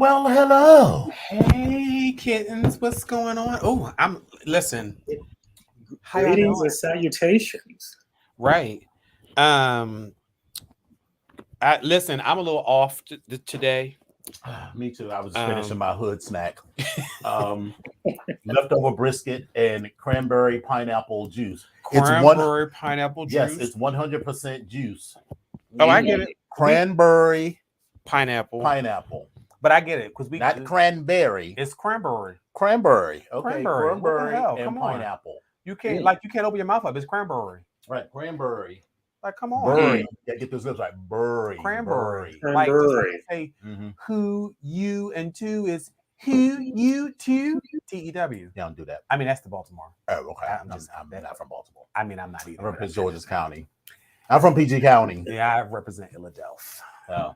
Well, hello. Hey kittens, what's going on? Oh, listen. How y'all Greetings doing? and salutations. Right. Um I'm a little off today. Me too. I was just finishing Um my hood snack. Um, Leftover brisket and cranberry pineapple juice. It's one. Cranberry pineapple Yes, juice. it's 100% juice. Oh, I get it. Cranberry Pineapple. pineapple, But I get it because not cranberry. it's cranberry. Cranberry. Okay, Cranberry. What the cranberry hell? and Come on. pineapple. You can't open your mouth up. It's cranberry. Right, cranberry. Like, come on. Burry. Yeah, get those lips right. Burry. Cranberry. Burry. Like just like Cranberry. they say Mm-hmm. who, you, and two is who, you, two, T-E-W. Yeah, don't do that. I mean, that's the Baltimore. Oh, okay. I'm not from Baltimore. I mean, I'm not either. I'm from Prince George's County. I'm from PG County. Yeah, I represent Philadelphia. Oh.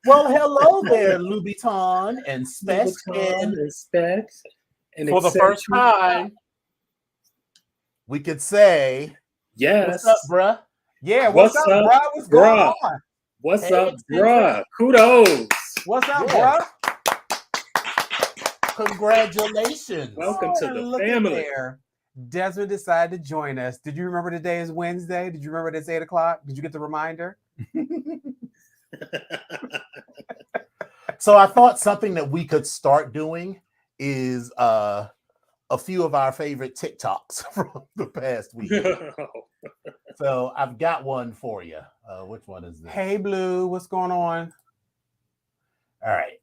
Well, hello there, Louboutin and Specs. And for the first time, we could say, yes. what's up, bruh? Yeah, what's up, bruh? What's going on? What's up, bruh? Kudos. What's up, Yes. bruh? Congratulations. Welcome to the Look at family. there. Desmond decided to join us. Did you remember today is Wednesday? Did you remember it's 8 o'clock? Did you get the reminder? So I thought something that we could start doing is a few of our favorite TikToks from the past week. So I've got one for you. Which one is this? Hey, Blue, what's going on? All right.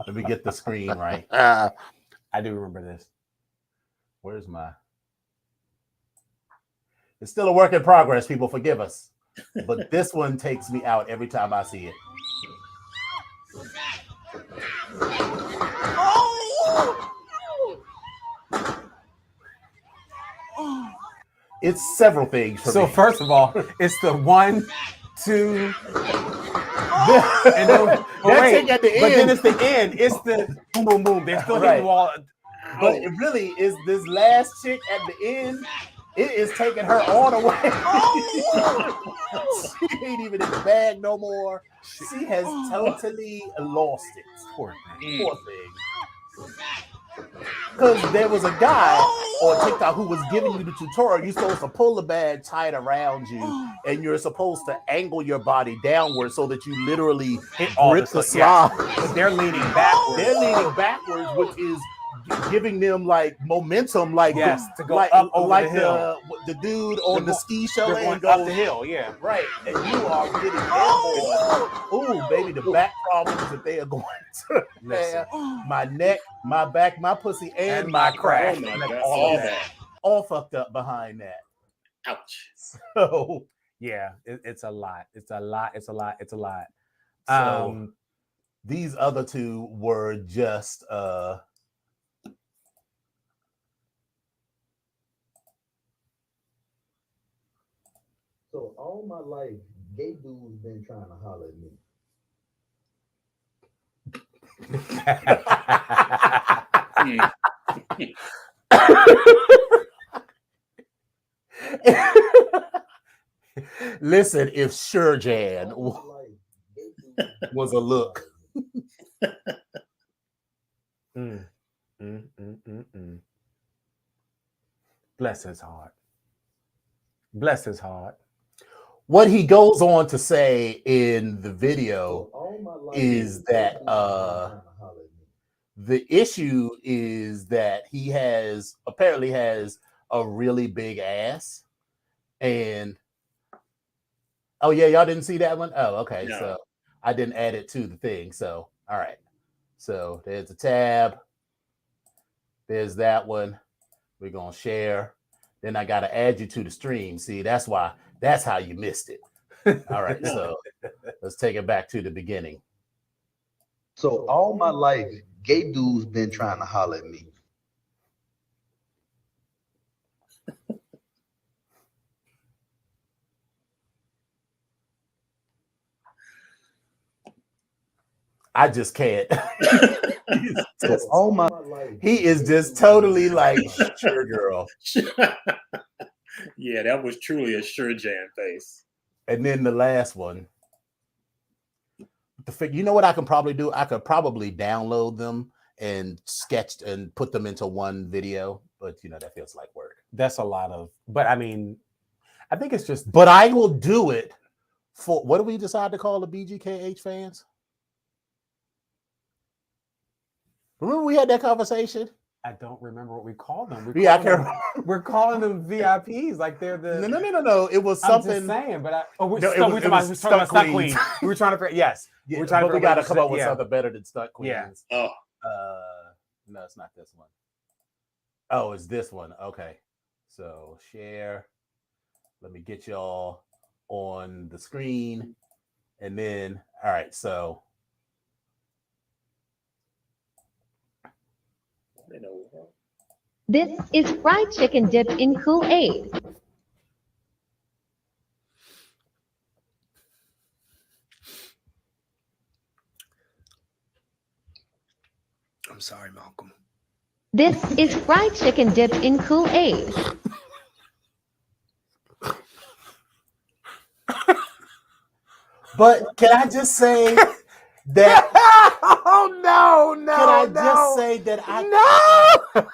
Let me get the screen right. I do remember this. Where's my... It's still a work in progress, people. Forgive us. But this one takes me out every time I see it. It's several things for So me. first of all, it's the 1, 2, and then, That's at the end. But then it's the end. It's the boom, boom, boom. They're still hitting the wall. But it really is this last chick at the end. It is taking her all the way. She ain't even in the bag no more. She has totally lost it. Poor thing. Poor thing. Because there was a guy on TikTok who was giving you the tutorial. You're supposed to pull the bag tight around you, and you're supposed to angle your body downward so that you literally grip the slide. But they're leaning backwards. They're leaning backwards, which is giving them like momentum, like to go like, up over like the hill. The dude on the ski show They're going up the hill, yeah. Right, and you are getting airborne. Ooh, baby, the back problems that they are going to have. My neck, my back, my pussy, and my crack. Oh my God. All that. All fucked up behind that. Ouch. So yeah, it's a lot. It's a lot. So these other two were just So all my life, gay dudes been trying to holler at me. Listen, if Sherjan was a look. Bless his heart. Bless his heart. What he goes on to say in the video is that the issue is that he apparently has a really big ass. And oh yeah, y'all didn't see that one? Oh, okay. No. So I didn't add it to the thing. So all right. So there's a tab. There's that one. We're gonna share. Then I gotta add you to the stream. See, that's how you missed it. All right, so let's take it back to the beginning. So all my life, gay dudes been trying to holler at me. I just can't. All my life, he is just totally like, sure, girl. Yeah, that was truly a sure Jan face. And then the last one. You know what I can probably do? I could probably download them and sketch and put them into one video, but that feels like work. That's a lot of. But I mean, I think it's just. But I will do it for what do we decide to call the BGKH fans? Remember we had that conversation? I don't remember what we called them. I can't. We're calling them VIPs, like they're the. No. It was something. I'm just saying, but we're it was talking about Stunt Queens. Queen. We were trying to figure. Yes, we're trying but we got to come up with something better than Stunt Queens. Yeah. No, it's not this one. Oh, it's this one. Okay, so share. Let me get y'all on the screen, and then all right. So. This is fried chicken dipped in Kool-Aid. I'm sorry, Malcolm. This is fried chicken dipped in Kool-Aid. But can I just say that? Oh no! Can I just say that no?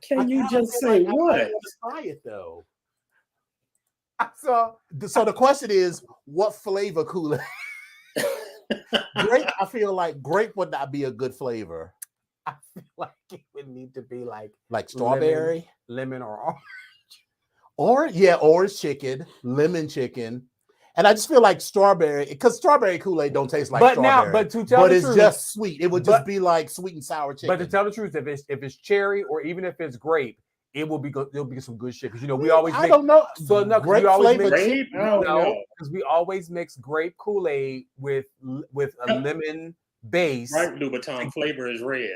Can you just say what? Try it though. So the question is, what flavor Kool-Aid? Grape. I feel like grape would not be a good flavor. I feel like it would need to be like strawberry, lemon or orange. Orange chicken, lemon chicken. And I just feel like strawberry, because strawberry Kool-Aid don't taste like strawberry. But to tell the it's truth, just sweet. It would just be like sweet and sour chicken. But to tell the truth, if it's cherry or even if it's grape, it'll be some good shit. Because we always I don't know. So no, grape we always flavor grape. because we always mix grape Kool-Aid with a lemon base. Right, Louboutin flavor is red.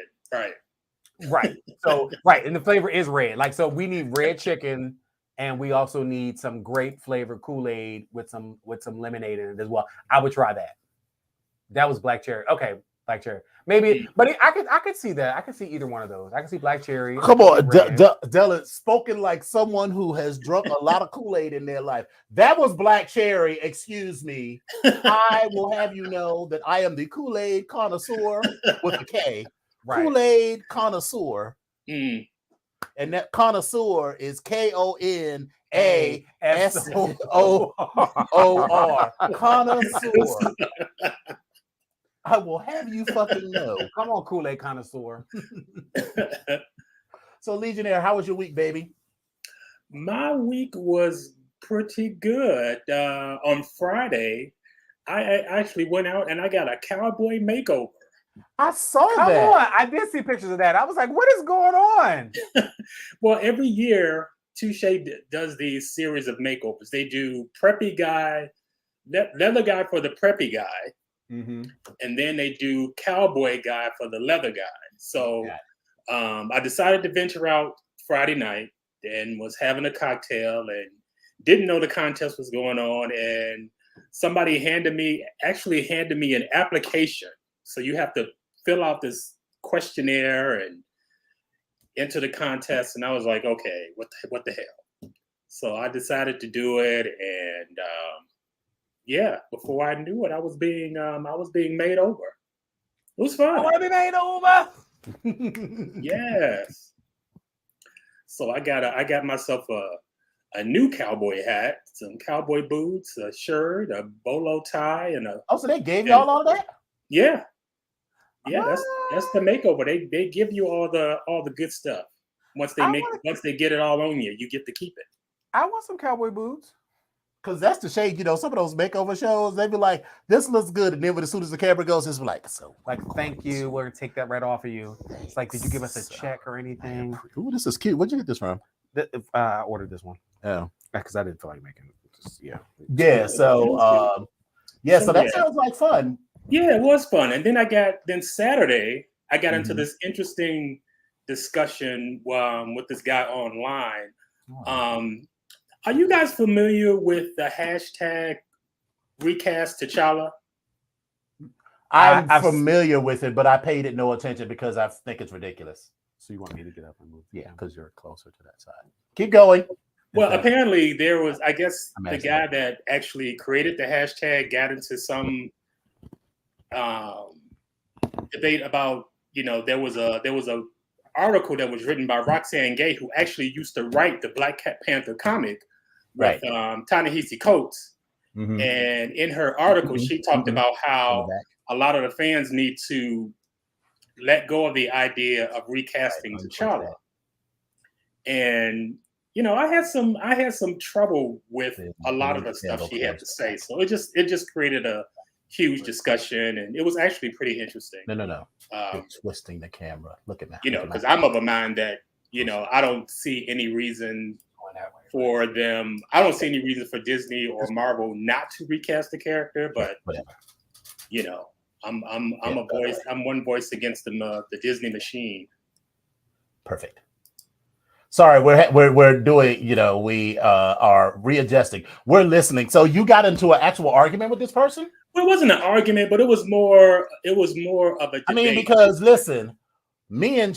Right. So and the flavor is red. Like so, we need red chicken. And we also need some grape flavored Kool-Aid with some lemonade in it as well. I would try that. That was black cherry. Okay, black cherry. Maybe, but I could see that. I could see either one of those. I could see black cherry. Come on, Della, spoken like someone who has drunk a lot of Kool-Aid in their life. That was black cherry. Excuse me. I will have you know that I am the Kool-Aid connoisseur with a K. Right. Kool-Aid connoisseur. And that connoisseur is KONASSOOR. Connoisseur. I will have you fucking know. Come on, Kool-Aid connoisseur. So, Legionnaire, how was your week, baby? My week was pretty good. On Friday, I actually went out and I got a cowboy makeover. I saw that. Come on. I did see pictures of that. I was like, what is going on? Well, every year, Touche does these series of makeovers. They do preppy guy, leather guy for the preppy guy. Mm-hmm. And then they do cowboy guy for the leather guy. So I decided to venture out Friday night and was having a cocktail and didn't know the contest was going on. And somebody handed me an application. So you have to fill out this questionnaire and enter the contest. And I was like, okay, what the hell? So I decided to do it. And before I knew it, I was being made over. It was fun. I want to be made over. Yes. So I got myself a new cowboy hat, some cowboy boots, a shirt, a bolo tie, and so they gave y'all all that? Yeah. Yeah, that's the makeover. They give you all the good stuff. Once they get it all on you, you get to keep it. I want some cowboy boots. Because that's the shade, some of those makeover shows, they be like, this looks good. And then as soon as the camera goes, it's like, thank you. We're going to take that right off of you. It's like, did you give us a check or anything? Ooh, this is cute. Where'd you get this from? I ordered this one. Oh. Because I didn't feel like making it. Yeah. So, so that sounds like fun. Yeah, it was fun. And then Saturday, I got into this interesting discussion with this guy online. Are you guys familiar with the hashtag recast T'Challa? I'm familiar with it, but I paid it no attention because I think it's ridiculous. So you want me to get up and move? Yeah, because you're closer to that side. Keep going. Well, apparently there was, I guess, the guy that actually created the hashtag got into some debate about, there was a article that was written by Roxane Gay, who actually used to write the Black Panther comic with Ta-Nehisi Coates. Mm-hmm. And in her article, she talked about how a lot of the fans need to let go of the idea of recasting T'Challa. And I had some trouble with a lot of the stuff she had to say. So it just created a huge discussion, and it was actually pretty interesting. No. You're twisting the camera. Look at that. Because I'm of a mind that I don't see any reason for them. I don't see any reason for Disney or Marvel not to recast the character, but I'm a voice. I'm one voice against the Disney machine. Perfect. Sorry, we're doing. We are readjusting. We're listening. So you got into an actual argument with this person? Well, it wasn't an argument, but it was more of a debate. I mean, because listen, me and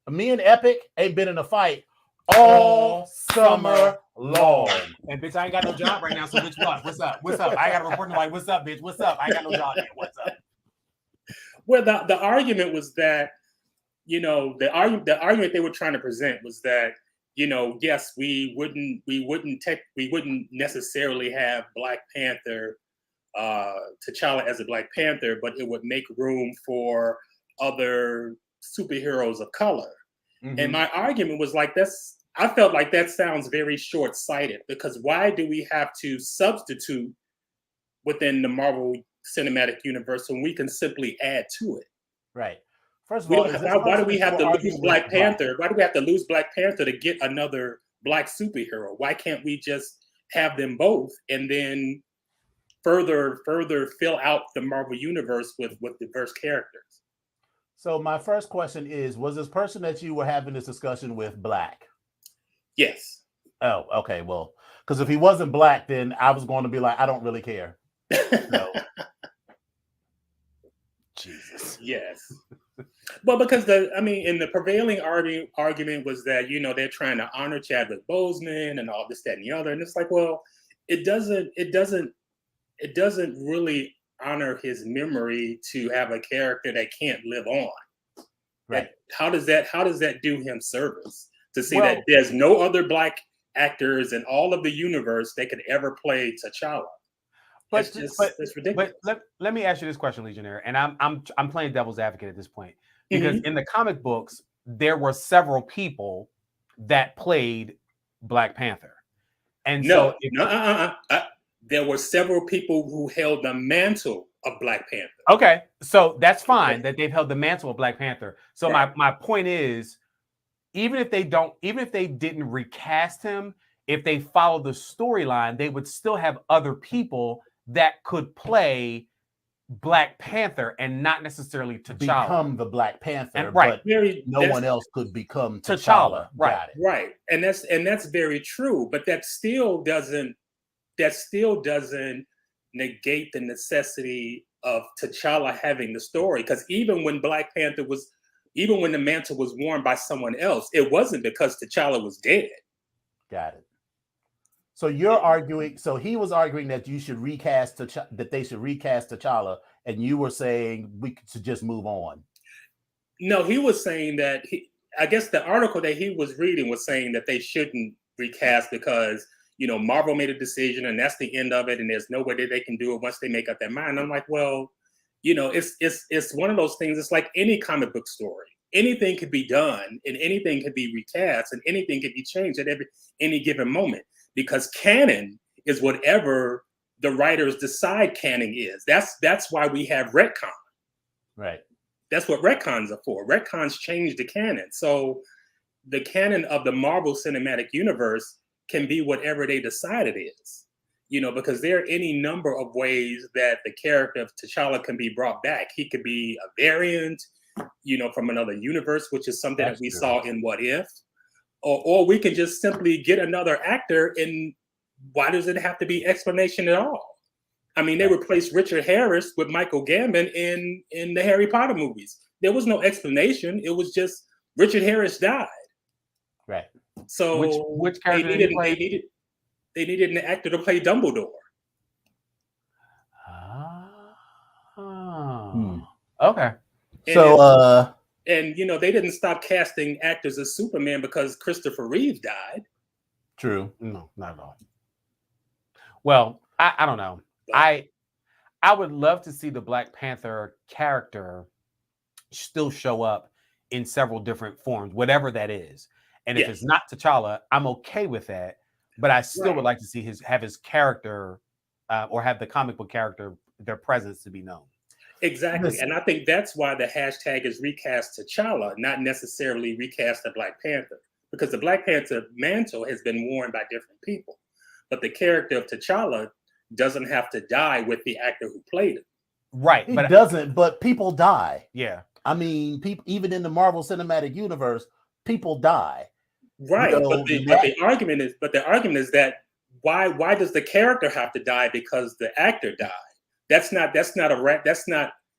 Epic ain't been in a fight all summer long. And bitch, I ain't got no job right now. So bitch, what's up? What's up? I got to report like, what's up, bitch? What's up? I ain't got no job yet. What's up? Well, the argument was that, the argument they were trying to present was that, yes, we wouldn't necessarily have Black Panther, T'Challa as a Black Panther, but it would make room for other superheroes of color. Mm-hmm. And my argument was like, I felt like that sounds very short-sighted, because why do we have to substitute within the Marvel Cinematic Universe when we can simply add to it? Right. First of all, why do we have to lose Black Panther? Why do we have to lose Black Panther to get another Black superhero? Why can't we just have them both and then further fill out the Marvel Universe with diverse characters? So my first question is, was this person that you were having this discussion with Black? Yes. Oh, okay. Well, because if he wasn't Black, then I was going to be like, I don't really care. No. Jesus. Yes. Well, because the prevailing argument was that, they're trying to honor Chadwick Boseman and all this, that, and the other. And it's like, well, it doesn't really honor his memory to have a character that can't live on. Right. How does that do him service to see that there's no other Black actors in all of the universe that could ever play T'Challa? But it's ridiculous. But let me ask you this question, Legionnaire, and I'm playing devil's advocate at this point, because in the comic books there were several people that played Black Panther, and there were several people who held the mantle of Black Panther. Okay, so that's fine that they've held the mantle of Black Panther. So my point is, even if they didn't recast him, if they follow the storyline, they would still have other people that could play Black Panther and not necessarily T'Challa. Become the Black Panther, and, right. But no one else could become T'Challa. Right. Right. And that's very true. But that still doesn't negate the necessity of T'Challa having the story. Because even when the mantle was worn by someone else, it wasn't because T'Challa was dead. Got it. So you're arguing. So he was arguing that you should recast that they should recast T'Challa, and you were saying we should just move on. No, he was saying that I guess the article that he was reading was saying that they shouldn't recast because Marvel made a decision and that's the end of it, and there's no way that they can do it once they make up their mind. I'm like, well, it's one of those things. It's like any comic book story. Anything could be done, and anything could be recast, and anything could be changed at any given moment. Because canon is whatever the writers decide canon is. That's why we have retcon. Right. That's what retcons are for. Retcons change the canon. So the canon of the Marvel Cinematic Universe can be whatever they decide it is. Because there are any number of ways that the character of T'Challa can be brought back. He could be a variant, from another universe, which is something that we saw in What If. Or we can just simply get another actor, and why does it have to be explanation at all? I mean, they replaced Richard Harris with Michael Gambon in the Harry Potter movies. There was no explanation. It was just Richard Harris died. Right. So which character they needed an actor to play Dumbledore. Okay. So and you know, they didn't stop casting actors as Superman because Christopher Reeve died. True. No, not at all. Well, I don't know. But I would love to see the Black Panther character still show up in several different forms, whatever that is. And if yes, it's not T'Challa, I'm okay with that. But I still would right. like to see his character or have the comic book character, their presence to be known. Exactly. Listen. And I think that's why the hashtag is recast T'Challa, not necessarily recast the Black Panther. Because the Black Panther mantle has been worn by different people. But the character of T'Challa doesn't have to die with the actor who played him. Right. It doesn't, but people die. Yeah. I mean, people even in the Marvel Cinematic Universe, people die. Right. You know, but the argument is that why does the character have to die because the actor died? That's not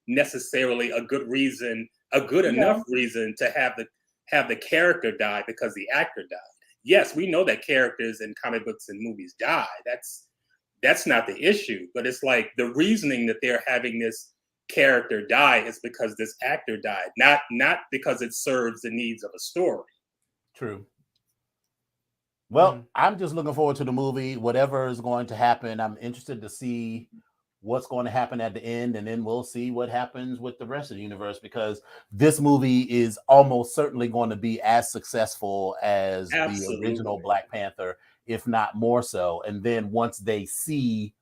necessarily a good reason, a good enough reason to have the character die because the actor died. Yes, we know that characters in comic books and movies die. That's not the issue. But it's like the reasoning that they're having this character die is because this actor died, not because it serves the needs of a story. True. Well, I'm just looking forward to the movie. Whatever is going to happen, I'm interested to see what's going to happen at the end, and then we'll see what happens with the rest of the universe, because this movie is almost certainly going to be as successful as the original Black Panther, if not more so. And then once they see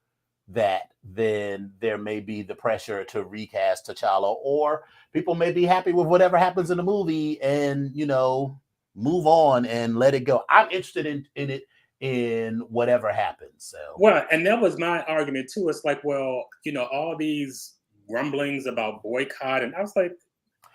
that, then there may be the pressure to recast T'Challa, or people may be happy with whatever happens in the movie and, you know, move on and let it go. I'm interested in it, in whatever happens. So well, and that was my argument too. It's like, well, you know, all these rumblings about boycott, and I was like,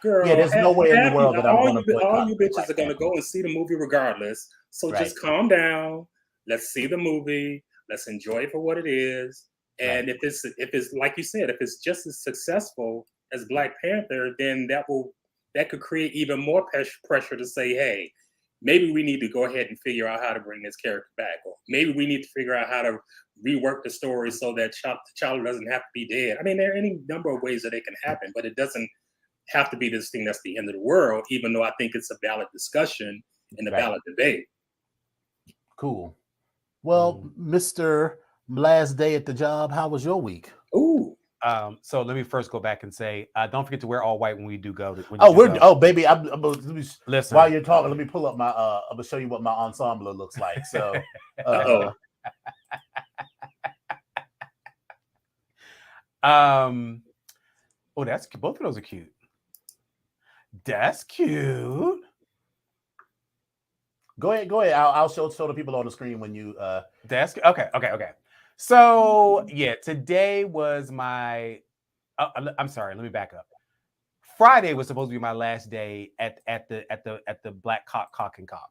girl, yeah, there's no way in the world that I'm going to boycott. All you bitches are going to go and see the movie regardless. So just calm down. Let's see the movie. Let's enjoy it for what it is. And if it's like you said, if it's just as successful as Black Panther, then that could create even more pressure to say, hey, maybe we need to go ahead and figure out how to bring this character back, or maybe we need to figure out how to rework the story so that T'Challa doesn't have to be dead. I mean, there are any number of ways that it can happen, but it doesn't have to be this thing that's the end of the world, even though I think it's a valid discussion and a valid debate. Cool. Well, Mr. Last Day at the Job, how was your week? Ooh. So let me first go back and say, don't forget to wear all white when we do go. Baby, listen. While you're talking, let me pull up my. I'm gonna show you what my ensemble looks like. So, oh, that's both of those are cute. That's cute. Go ahead. I'll show the people on the screen when you. That's okay. So yeah, today was my. I'm sorry. Let me back up. Friday was supposed to be my last day at the Black Cock and Cock,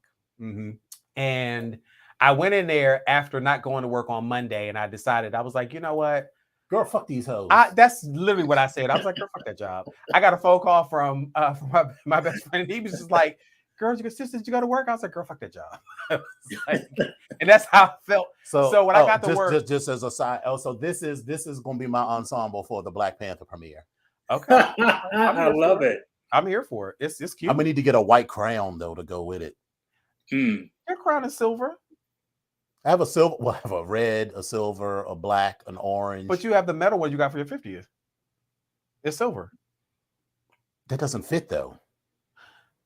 and I went in there after not going to work on Monday, and I decided, I was like, you know what, girl, fuck these hoes. That's literally what I said. I was like, girl, fuck that job. I got a phone call from my best friend, and he was just like, girl, sisters, you go to work? I was like, girl, fuck that job. And that's how I felt. So when I got to work, just as a side, so this is going to be my ensemble for the Black Panther premiere. Okay, I love it. I'm here for it. It's cute. I'm gonna need to get a white crown though to go with it. Your crown is silver. I have a silver. Well, I have a red, a silver, a black, an orange. But you have the metal one you got for your 50th. It's silver. That doesn't fit though.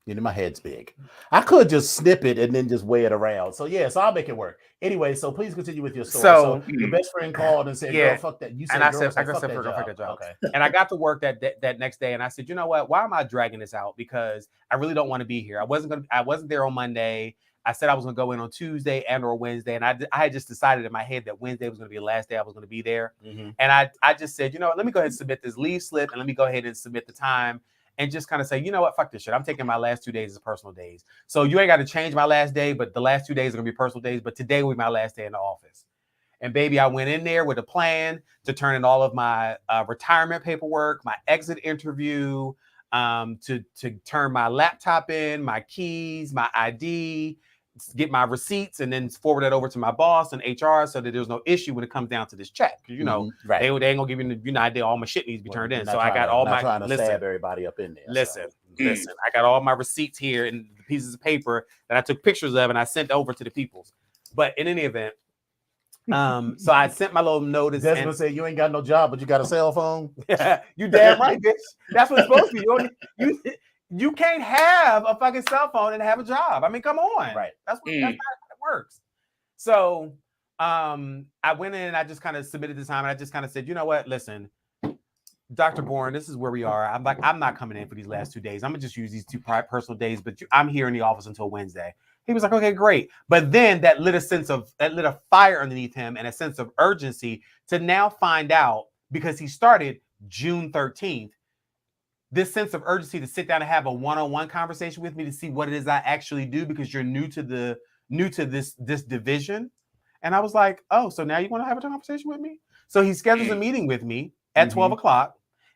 You know, my head's big. I could just snip it and then just weigh it around. So yeah, so I'll make it work. Anyway, so please continue with your story. So your best friend called and said, "Girl, fuck that." You said, and I said, fuck that job. Okay. And I got to work that next day, and I said, you know what? Why am I dragging this out? Because I really don't want to be here. I wasn't there on Monday. I said I was going to go in on Tuesday and or Wednesday, and I had just decided in my head that Wednesday was going to be the last day I was going to be there. And I just said, you know what? Let me go ahead and submit this leave slip, and let me go ahead and submit the time. And just kind of say, you know what, fuck this shit. I'm taking my last 2 days as personal days. So you ain't got to change my last day, but the last 2 days are going to be personal days. But today will be my last day in the office. And baby, I went in there with a plan to turn in all of my retirement paperwork, my exit interview, to turn my laptop in, my keys, my ID, get my receipts and then forward that over to my boss and HR so that there's no issue when it comes down to this check. You know, they ain't gonna give you the idea all my shit needs to be turned in. So I got all my trying to stab everybody up in there. Listen, I got all my receipts here and the pieces of paper that I took pictures of and I sent over to the peoples. But in any event, so I sent my little notice. Desmond said, "You ain't got no job, but you got a cell phone." You damn right, bitch. That's what it's supposed to be. You can't have a fucking cell phone and have a job. I mean, come on. Right. That's not how it works. So I went in and I just kind of submitted the time and I just kind of said, you know what? Listen, Dr. Bourne, this is where we are. I'm not coming in for these last 2 days. I'm gonna just use these 2 personal days, but I'm here in the office until Wednesday. He was like, okay, great. But then that lit a fire underneath him and a sense of urgency to now find out, because he started June 13th, this sense of urgency to sit down and have a one-on-one conversation with me to see what it is I actually do, because you're new to this division. And I was like, oh, so now you want to have a conversation with me? So he schedules a meeting with me at 12 o'clock.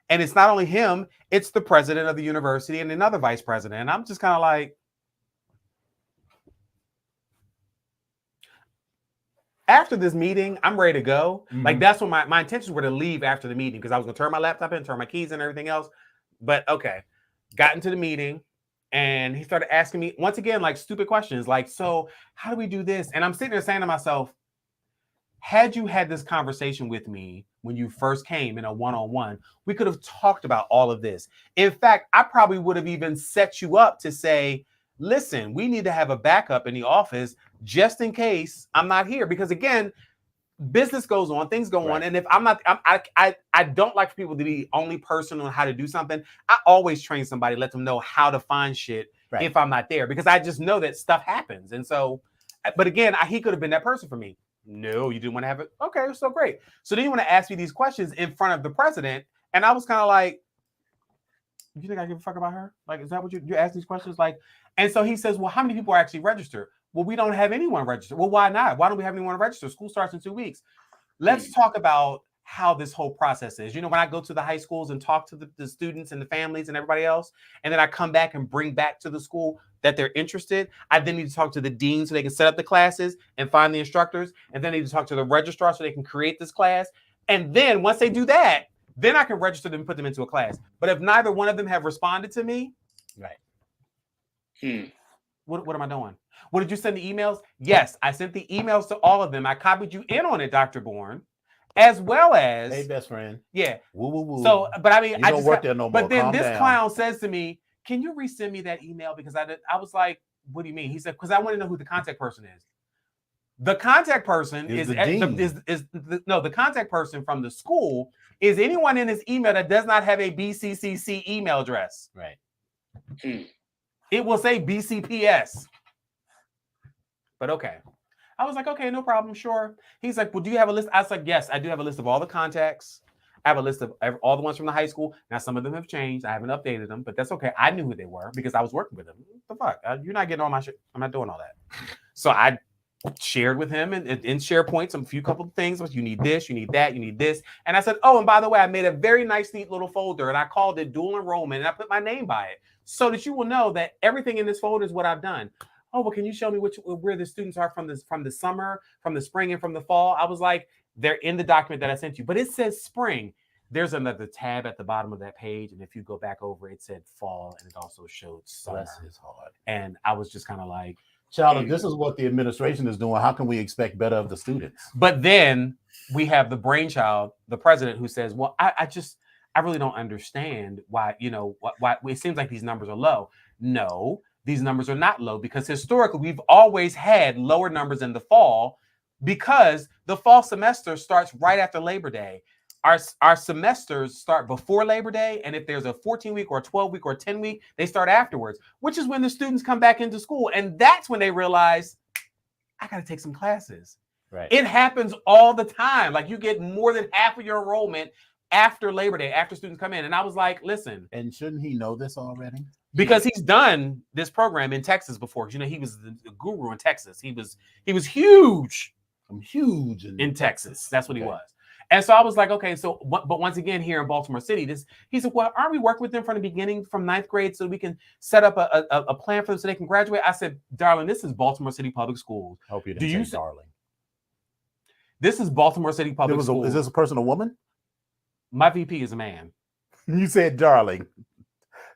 And it's not only him, it's the president of the university and another vice president. And I'm just kind of like, after this meeting, I'm ready to go. Like, that's what my intentions were, to leave after the meeting, because I was gonna turn my laptop in, turn my keys and everything else. But okay, got into the meeting and he started asking me once again, like, stupid questions, like, so how do we do this? And I'm sitting there saying to myself, had you had this conversation with me when you first came in a one-on-one, we could have talked about all of this. In fact, I probably would have even set you up to say, listen, we need to have a backup in the office just in case I'm not here. Because again, business goes on, things go on. And if I don't like for people to be only person on how to do something. I always train somebody, let them know how to find shit if I'm not there, because I just know that stuff happens. And so, but again, he could have been that person for me. No, you didn't want to have it. Okay, so great. So then you want to ask me these questions in front of the president. And I was kind of like, you think I give a fuck about her? Like, is that what you ask these questions? Like, and so he says, well, how many people are actually registered? Well, we don't have anyone registered. Well, why not? Why don't we have anyone registered? School starts in 2 weeks. Let's talk about how this whole process is. You know, when I go to the high schools and talk to the students and the families and everybody else, and then I come back and bring back to the school that they're interested, I then need to talk to the dean so they can set up the classes and find the instructors. And then I need to talk to the registrar so they can create this class. And then once they do that, then I can register them and put them into a class. But if neither one of them have responded to me, what am I doing? What, did you send the emails? Yes, I sent the emails to all of them. I copied you in on it, Dr. Bourne, as well as, hey, best friend. Yeah. Woo, woo, woo. So, but I mean, I don't work there no more. But then this clown says to me, "Can you resend me that email?" Because I was like, "What do you mean?" He said, "Because I want to know who the contact person is." The contact person the contact person from the school is anyone in this email that does not have a BCCC email address. Right. It will say BCPS. But okay. I was like, okay, no problem, sure. He's like, well, do you have a list? I was like, yes, I do have a list of all the contacts. I have a list of all the ones from the high school. Now, some of them have changed. I haven't updated them, but that's okay. I knew who they were because I was working with them. What the fuck? You're not getting all my shit. I'm not doing all that. So I shared with him in SharePoint some couple of things. You need this, you need that, you need this. And I said, oh, and by the way, I made a very nice, neat little folder and I called it dual enrollment and I put my name by it so that you will know that everything in this folder is what I've done. Oh, well, can you show me where the students are from the summer, from the spring, and from the fall? I was like, they're in the document that I sent you, but it says spring. There's another tab at the bottom of that page, and if you go back over, it said fall, and it also showed summer. Bless his heart. And I was just kind of like, child, if this is what the administration is doing, how can we expect better of the students? But then we have the brainchild, the president, who says, well, I really don't understand why, why it seems like these numbers are low. No, these numbers are not low because historically we've always had lower numbers in the fall because the fall semester starts right after Labor Day. Our semesters start before Labor Day, and if there's a 14-week or a 12-week or a 10-week, they start afterwards, which is when the students come back into school, and that's when they realize, I got to take some classes. Right. It happens all the time. Like you get more than half of your enrollment after Labor Day, after students come in. And I was like, listen. And shouldn't he know this already? Because he's done this program in Texas before. He was the guru in Texas. He was huge. I'm huge in Texas. That's what he was. And so I was like, okay, so but once again here in Baltimore City, he said, well, aren't we working with them from the beginning, from 9th grade, so we can set up a plan for them so they can graduate? I said, darling, this is Baltimore City Public Schools. I hope you didn't say darling. This is Baltimore City Public Schools. Is this a person, a woman? My VP is a man. You said darling.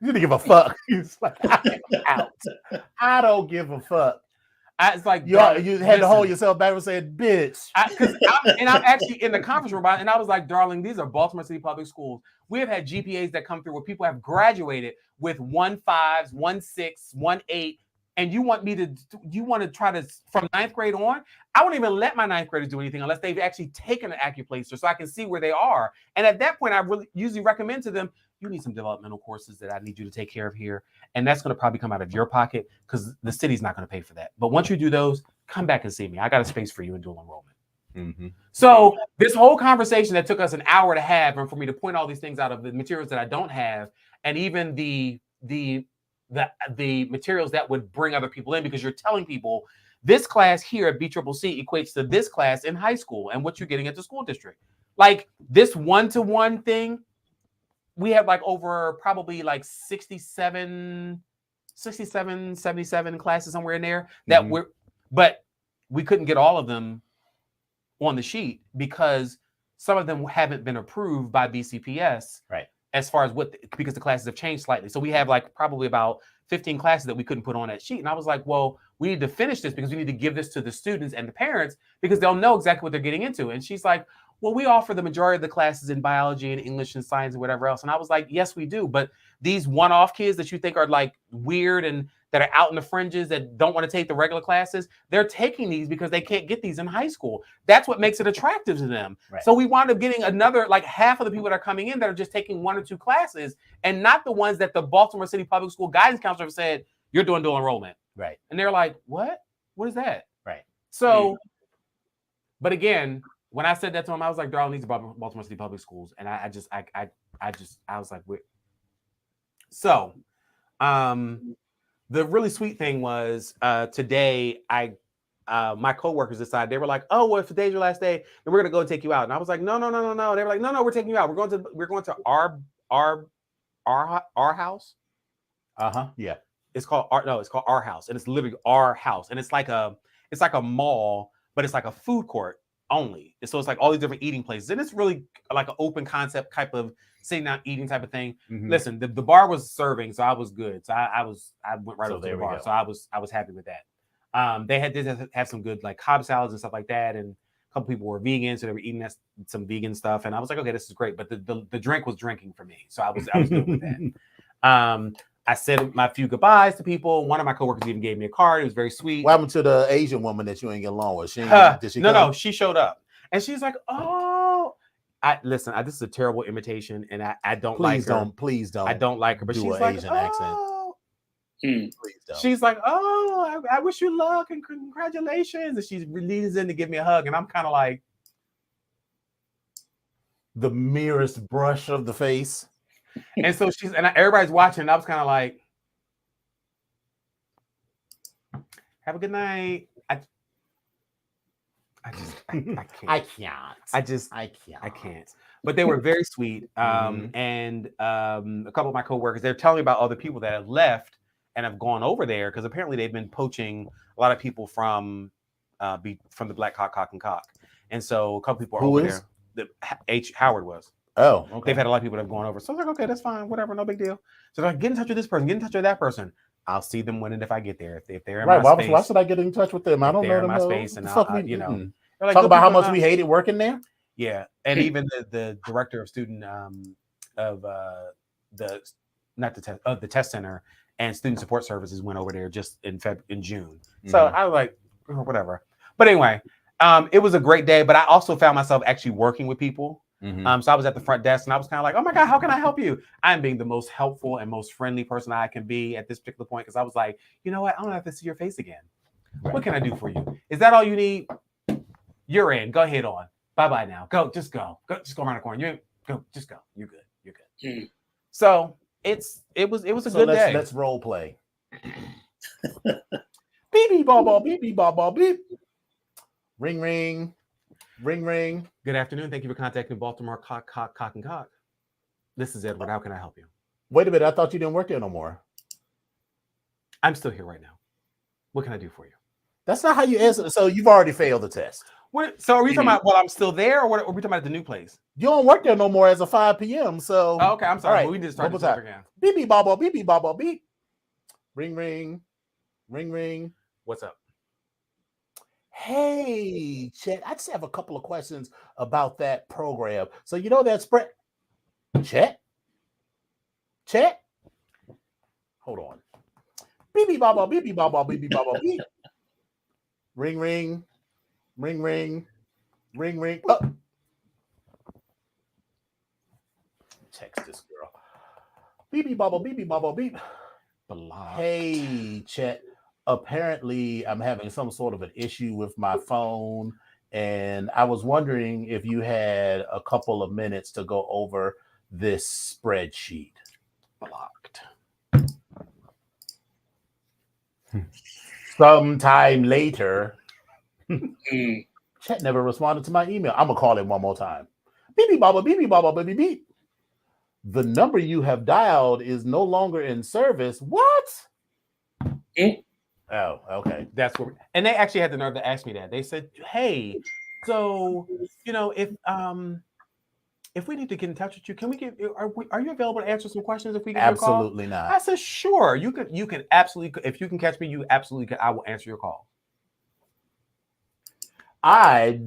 You didn't give a fuck. He's like, out. I don't give a fuck. It's like you had to hold yourself back and say, bitch. I'm actually in the conference room, and I was like, darling, these are Baltimore City Public Schools. We have had GPAs that come through where people have graduated with 1.5s, 1.6, 1.8, and you want to try to, from 9th grade on, I won't even let my 9th graders do anything unless they've actually taken an acuplacer so I can see where they are. And at that point, I really usually recommend to them, you need some developmental courses that I need you to take care of here. And that's going to probably come out of your pocket because the city's not going to pay for that. But once you do those, come back and see me. I got a space for you in dual enrollment. Mm-hmm. So this whole conversation that took us an hour to have, and for me to point all these things out of the materials that I don't have, and even the materials that would bring other people in, because you're telling people this class here at BCCC equates to this class in high school and what you're getting at the school district. Like this one-to-one thing, we have like over probably like 77 classes somewhere in there that but we couldn't get all of them on the sheet because some of them haven't been approved by BCPS. Right. As far as because the classes have changed slightly. So we have like probably about 15 classes that we couldn't put on that sheet. And I was like, well, we need to finish this because we need to give this to the students and the parents because they'll know exactly what they're getting into. And she's like, well, we offer the majority of the classes in biology and English and science and whatever else. And I was like, yes, we do. But these one-off kids that you think are like weird and that are out in the fringes that don't want to take the regular classes, they're taking these because they can't get these in high school. That's what makes it attractive to them. Right. So we wound up getting another, like half of the people that are coming in that are just taking 1 or 2 classes and not the ones that the Baltimore City Public School guidance counselor said, you're doing dual enrollment. Right. And they're like, what? What is that? Right. So, but again, when I said that to him, I was like, darling, these are Baltimore City Public Schools. And I was like, wait. So, the really sweet thing was today, my coworkers decided, they were like, oh, well, if today's your last day, then we're gonna go and take you out. And I was like, no. They were like, no, we're taking you out. We're going to our house. Yeah. It's called our house, and it's literally our house, and it's like a mall, but it's like a food court only. And so it's like all these different eating places, and it's really like an open concept type of sitting down eating type of thing. Mm-hmm. Listen, the bar was serving, so I was good. So I went right over to the bar, so I was happy with that. They did have some good like Cobb salads and stuff like that, and a couple people were vegan, so they were eating some vegan stuff, and I was like, okay, this is great. But the drink was drinking for me, so I was good with that. I said my few goodbyes to people. One of my coworkers even gave me a card. It was very sweet. What happened to the Asian woman that you ain't get along with? No, she showed up, and she's like, "Oh, this is a terrible imitation, and I don't like her. Please don't. I don't like her." But she's like, Asian accent. Please don't. She's like, "Oh, I wish you luck and congratulations," and she leans in to give me a hug, and I'm kind of like, the merest brush of the face. And so everybody's watching. And I was kind of like, have a good night. I can't. But they were very sweet. And a couple of my coworkers, they're telling me about other people that have left and have gone over there because apparently they've been poaching a lot of people from the Black Cock and Cock. And so a couple people are over there. H. Howard was. Oh, okay. They've had a lot of people that have gone over. So I was like, okay, that's fine. Whatever. No big deal. So they're like, get in touch with this person. Get in touch with that person. I'll see them when and if I get there. If they're in my space. Why should I get in touch with them? I don't know them. My space and Talk like, about how much we hated working there. Yeah. And even the director of student of the test center and student support services went over there just in June. So I was like, whatever. But anyway, it was a great day, but I also found myself actually working with people. So I was at the front desk and I was kind of like, oh my God, how can I help you? I'm being the most helpful and most friendly person I can be at this particular point because I was like, you know what? I don't have to see your face again. Right. What can I do for you? Is that all you need? You're in. Go ahead on. Bye-bye now. Go. Just go around the corner. Just go. You're good. So it was a good day. Let's role play. Beep beep ball beep beep ball beep. Ring ring. Ring, ring. Good afternoon. Thank you for contacting Baltimore Cock and Cock. This is Edward. How can I help you? Wait a minute. I thought you didn't work there no more. I'm still here right now. What can I do for you? That's not how you answer. So you've already failed the test. What? So are we talking about while I'm still there, or what? Are we talking about the new place? You don't work there no more as of 5 p.m. So okay, I'm sorry. All right. But we just started this over again. Beep beep bobble, beep beep bobble, beep. Ring ring, ring ring. What's up? Hey, Chet. I just have a couple of questions about that program. So you know that spread. Chet. Hold on. Beep beep bobble, beep beep bobble, beep beep bobble, beep. Ring ring, ring ring, ring ring. Oh. Text this girl. Beep beep bobble, beep beep bobble, beep. Blocked. Hey, Chet. Apparently, I'm having some sort of an issue with my phone, and I was wondering if you had a couple of minutes to go over this spreadsheet. Blocked. Sometime later, Chet never responded to my email. I'm gonna call him one more time. Beep beep bobble, beep beep bobble, beep beep beep. The number you have dialed is no longer in service. What? Oh, okay. That's what. And they actually had the nerve to ask me that. They said, "Hey, so if we need to get in touch with you, can we get? Are you available to answer some questions if we get Absolutely your call?" not. I said, "Sure. You can absolutely. If you can catch me, you absolutely can. I will answer your call." I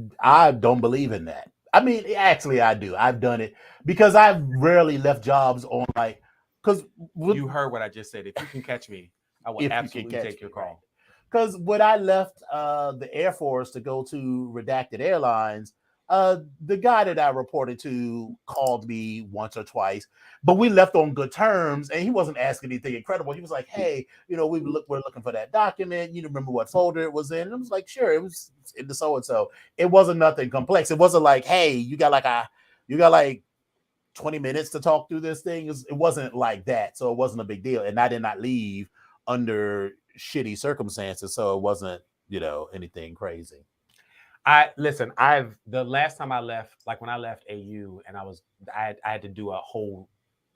don't believe in that. I mean, actually, I do. I've done it because I've rarely left jobs on because you heard what I just said. If you can catch me, I will absolutely take your call. Because when I left the Air Force to go to Redacted Airlines, the guy that I reported to called me once or twice, but we left on good terms, and he wasn't asking anything incredible. He was like, "Hey, we're looking for that document. You remember what folder it was in?" And I was like, "Sure, it was in the so and so." It wasn't nothing complex. It wasn't like, "Hey, you got like 20 minutes to talk through this thing." It wasn't like that, so it wasn't a big deal. And I did not leave under shitty circumstances, so it wasn't anything crazy. The last time I left, like when I left AU, and I had to do a whole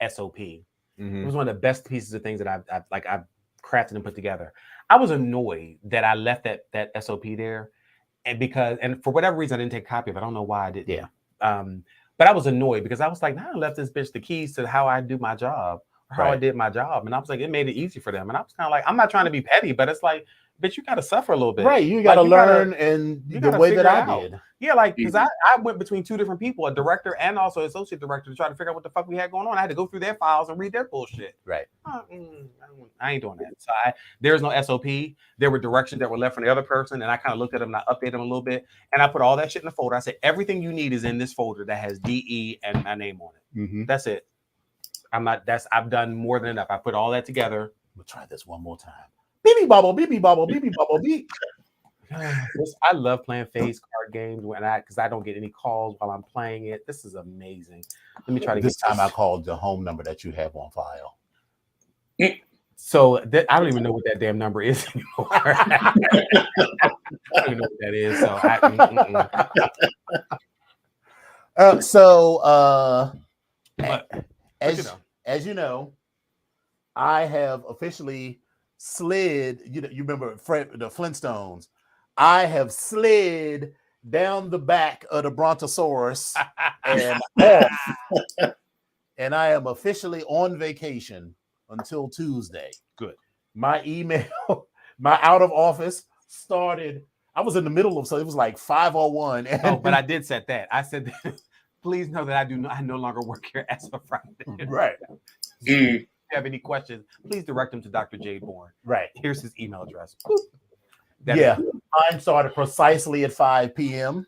SOP. It was one of the best pieces of things that I've crafted and put together. I was annoyed that I left that SOP there, and for whatever reason I didn't take a copy of it. I don't know why I didn't. Yeah. But I was annoyed because I was like, "Nah, I left this bitch the keys to how I do my job, or how I did my job," and I was like, it made it easy for them. And I was kind of like, I'm not trying to be petty, but it's like, bitch, you got to suffer a little bit. Right. You got to learn and the way that I did. Yeah, because I went between two different people, a director and also associate director, to try to figure out what the fuck we had going on. I had to go through their files and read their bullshit. Right. I ain't doing that. So there's no SOP. There were directions that were left from the other person, and I kind of looked at them and I updated them a little bit. And I put all that shit in the folder. I said, everything you need is in this folder that has DE and my name on it. Mm-hmm. That's it. I've done more than enough. I put all that together. We'll try this one more time. Beep bobble, beep bobble, beep bobble, beep. I love playing face card games because I don't get any calls while I'm playing it. This is amazing. Let me try to this time. I called the home number that you have on file. So I don't even know what that damn number is anymore. I don't even know what that is. So as you know, I have officially slid. You remember the Flintstones? I have slid down the back of the Brontosaurus and and I am officially on vacation until Tuesday. Good. My email, my out of office started. I was in the middle of, so it was like 5:01. But I did set that. I said, please know that I no longer work here as of Friday. Right. If you have any questions, please direct them to Dr. Jade Bourne. Right. Here's his email address. Mine started precisely at 5 p.m.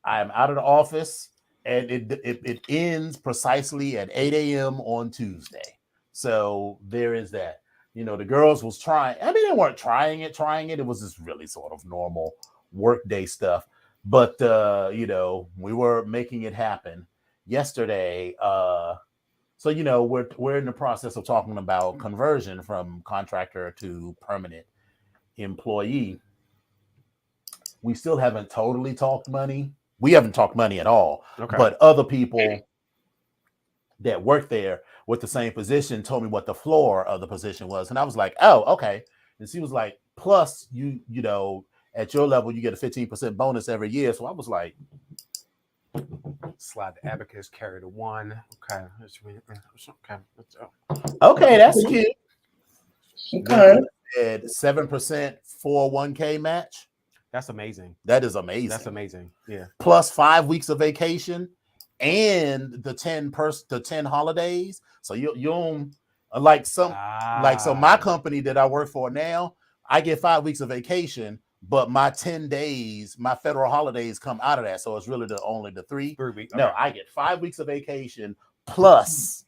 I am out of the office, and it ends precisely at 8 a.m. on Tuesday. So there is that. The girls was trying. I mean, they weren't trying it. It was just really sort of normal workday stuff. But we were making it happen yesterday. So we're in the process of talking about conversion from contractor to permanent employee. We still haven't totally talked money, We haven't talked money at all. Okay. But other people that work there with the same position told me what the floor of the position was. And I was like, oh, okay. And she was like, plus you know, at your level, you get a 15% bonus every year. So I was like, slide the abacus, carry the 1. Okay. Okay, that's cute. Okay. 7% 401k match. That's amazing. That is amazing. That's amazing. Yeah. Plus 5 weeks of vacation and the 10 holidays. So you like so my company that I work for now, I get 5 weeks of vacation, but my 10 days, my federal holidays come out of that. So it's really only the 3 weeks. No, I get 5 weeks of vacation plus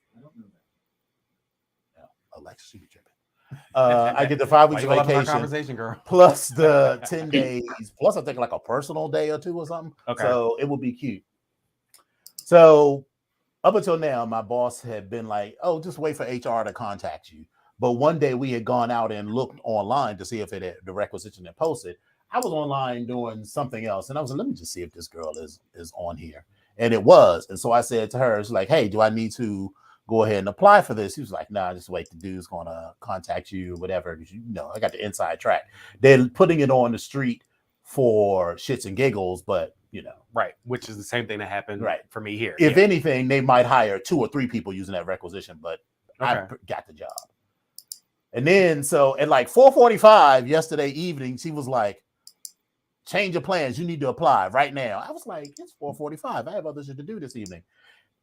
Alexa, she be tripping. I get the 5 weeks of vacation girl. plus the 10 days, plus I think like a personal day or 2 or something. Okay. So it will be cute. So up until now, my boss had been like, oh, just wait for HR to contact you. But one day we had gone out and looked online to see if the requisition had posted. I was online doing something else. And I was like, let me just see if this girl is on here. And it was. And so I said to her, it's like, hey, do I need to go ahead and apply for this? He was like, nah, just wait. The dude's going to contact you or whatever. Because, you know, I got the inside track. They're putting it on the street for shits and giggles, but, you know. Right. Which is the same thing that happened for me here. If anything, they might hire 2 or 3 people using that requisition, but I got the job. And then, so at like 4:45 yesterday evening, she was like, change your plans. You need to apply right now. I was like, it's 4:45. I have other shit to do this evening.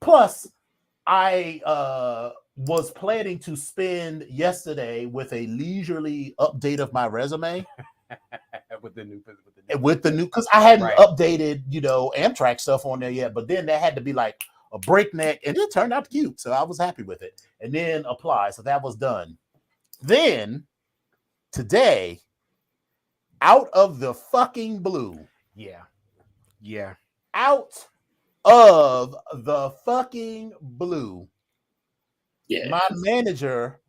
Plus, I was planning to spend yesterday with a leisurely update of my resume. with the new, because I hadn't updated, you know, Amtrak stuff on there yet, but then that had to be like a breakneck, and it turned out cute, so I was happy with it. And then apply, so that was done. Then today, out of the fucking blue, out of the fucking blue, my manager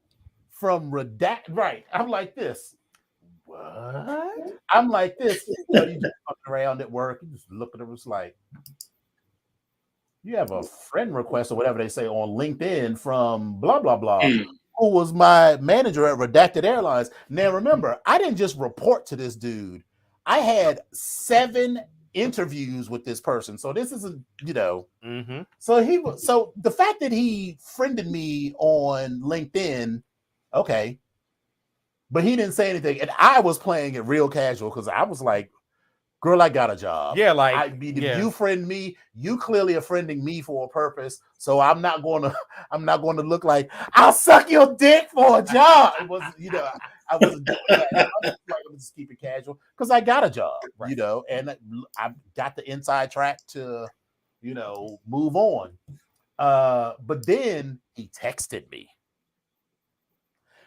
from Redact, I'm like this. What? I'm like this. You know, you just fucking around at work. You just look at it. It's like, you have a friend request or whatever they say on LinkedIn from blah, blah, blah, who was my manager at Redacted Airlines. Now, remember, I didn't just report to this dude. I had 7 interviews with this person. So this isn't, you know. So the fact that he friended me on LinkedIn, okay. But he didn't say anything. And I was playing it real casual because I was like, girl, I got a job. Yeah, like, if you friend me, you clearly are friending me for a purpose. So I'm not going to look like I'll suck your dick for a job. It was, you know, I wasn't doing that. I was just keep it casual because I got a job, you know, and I got the inside track to, you know, move on. But then he texted me.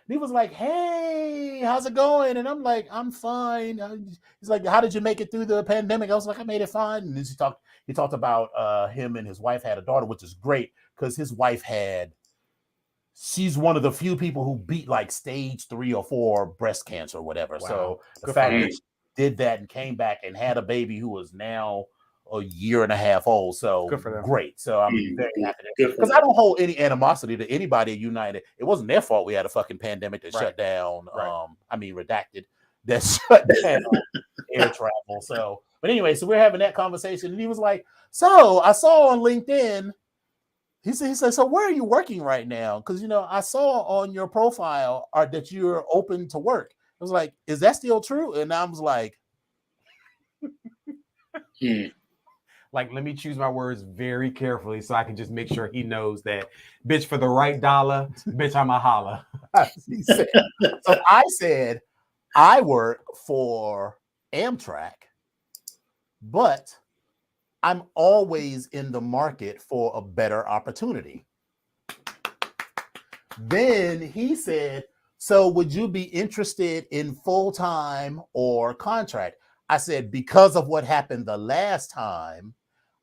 He was like, hey, how's it going? And I'm like, I'm fine. He's like, how did you make it through the pandemic? I was like, I made it fine. And then he talked about him and his wife had a daughter, which is great because his wife she's one of the few people who beat like stage 3 or 4 breast cancer or whatever. Wow. So the fact that she did that and came back and had a baby who is now a year and a half old. So great. So I'm very happy because I don't hold any animosity to anybody at United. It wasn't their fault we had a fucking pandemic that shut down. Redacted that shut down air travel. So, but anyway, so we're having that conversation, and he was like, "So I saw on LinkedIn." He said, "So where are you working right now? Because you know I saw on your profile that you're open to work." I was like, "Is that still true?" And I was like, Like, let me choose my words very carefully so I can just make sure he knows that, bitch, for the right dollar, bitch, I'm a holla. So I said, I work for Amtrak, but I'm always in the market for a better opportunity. Then he said, so would you be interested in full-time or contract? I said, because of what happened the last time,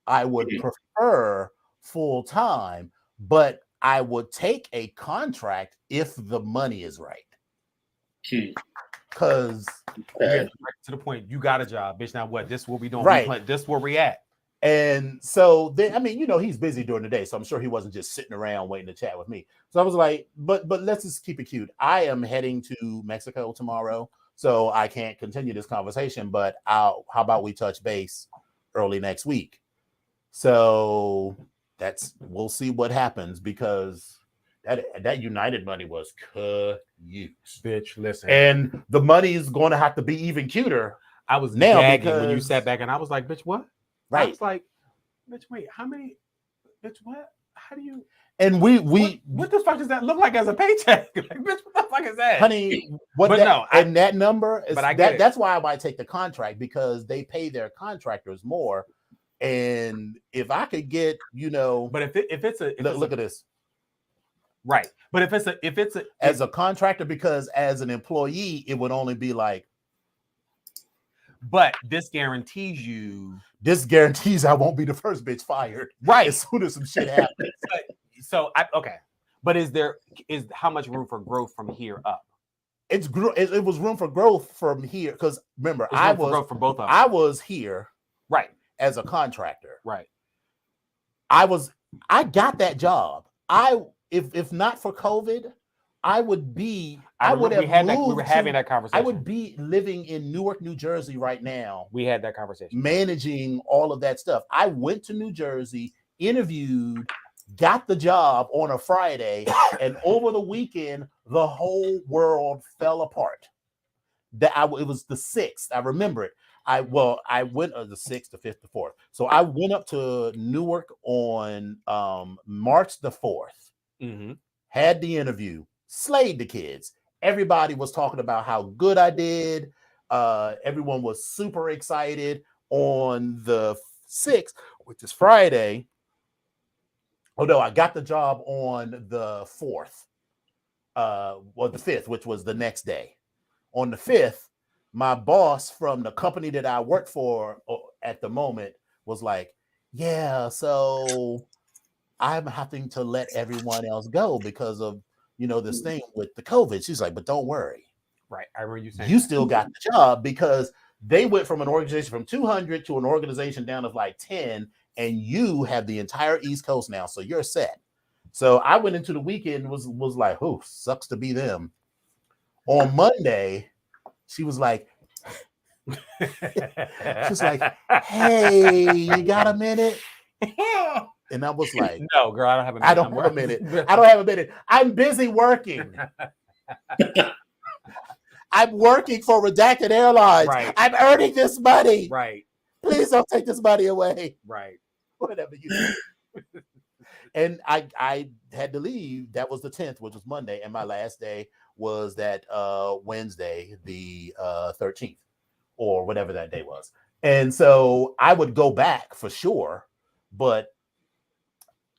I would prefer full-time, but I would take a contract if the money is right. Because to the point, you got a job, bitch. Now what? This is what we doing. Right. This is where we at. And so then, I mean, he's busy during the day, so I'm sure he wasn't just sitting around waiting to chat with me. So I was like, but let's just keep it cute. I am heading to Mexico tomorrow, so I can't continue this conversation, but how about we touch base early next week? So we'll see what happens, because that United money was cute. Bitch, listen. And the money is going to have to be even cuter. I was now gagging when you sat back, and I was like, bitch, what? Right. I was like, bitch, wait, how many? Bitch, what? How do you? And what the fuck does that look like as a paycheck? Like, bitch, what the fuck is that? Honey, that number is that's why I might take the contract, because they pay their contractors more. And if I could get, but look at this. Right. But if it's as a contractor, because as an employee, it would only be like. But this guarantees I won't be the first bitch fired. Right. As soon as some shit happens. Okay. But is how much room for growth from here up? It was room for growth from here, because remember, growth for both of them. I was here, right, as a contractor. Right. I got that job. If not for COVID, we were having that conversation. I would be living in Newark, New Jersey right now. We had that conversation. Managing all of that stuff. I went to New Jersey, interviewed, got the job on a Friday, and over the weekend, the whole world fell apart. It was the 6th. I remember it. I went the 6th, the 5th, the 4th. So I went up to Newark on March the 4th. Mm-hmm. Had the interview, slayed the kids. Everybody was talking about how good I did. Everyone was super excited. On the 6th, which is Friday. Oh no, I got the job on the 4th, or the 5th, which was the next day. On the 5th, my boss from the company that I worked for at the moment was like, yeah, so I'm having to let everyone else go because of, this thing with the COVID. She's like, but don't worry. Right. I remember you saying you still got the job, because they went from an organization from 200 to an organization down of like 10, and you have the entire East Coast now. So you're set. So I went into the weekend, was like, oh, sucks to be them. On Monday, she was like, hey, you got a minute? And I was like, no, girl, I don't have a minute. I don't have a minute. I'm busy working. I'm working for Redacted Airlines. Right. I'm earning this money. Right. Please don't take this money away. Right. Whatever you do. And I had to leave. That was the 10th, which was Monday. And my last day was that Wednesday, the 13th, or whatever that day was. And so I would go back for sure. But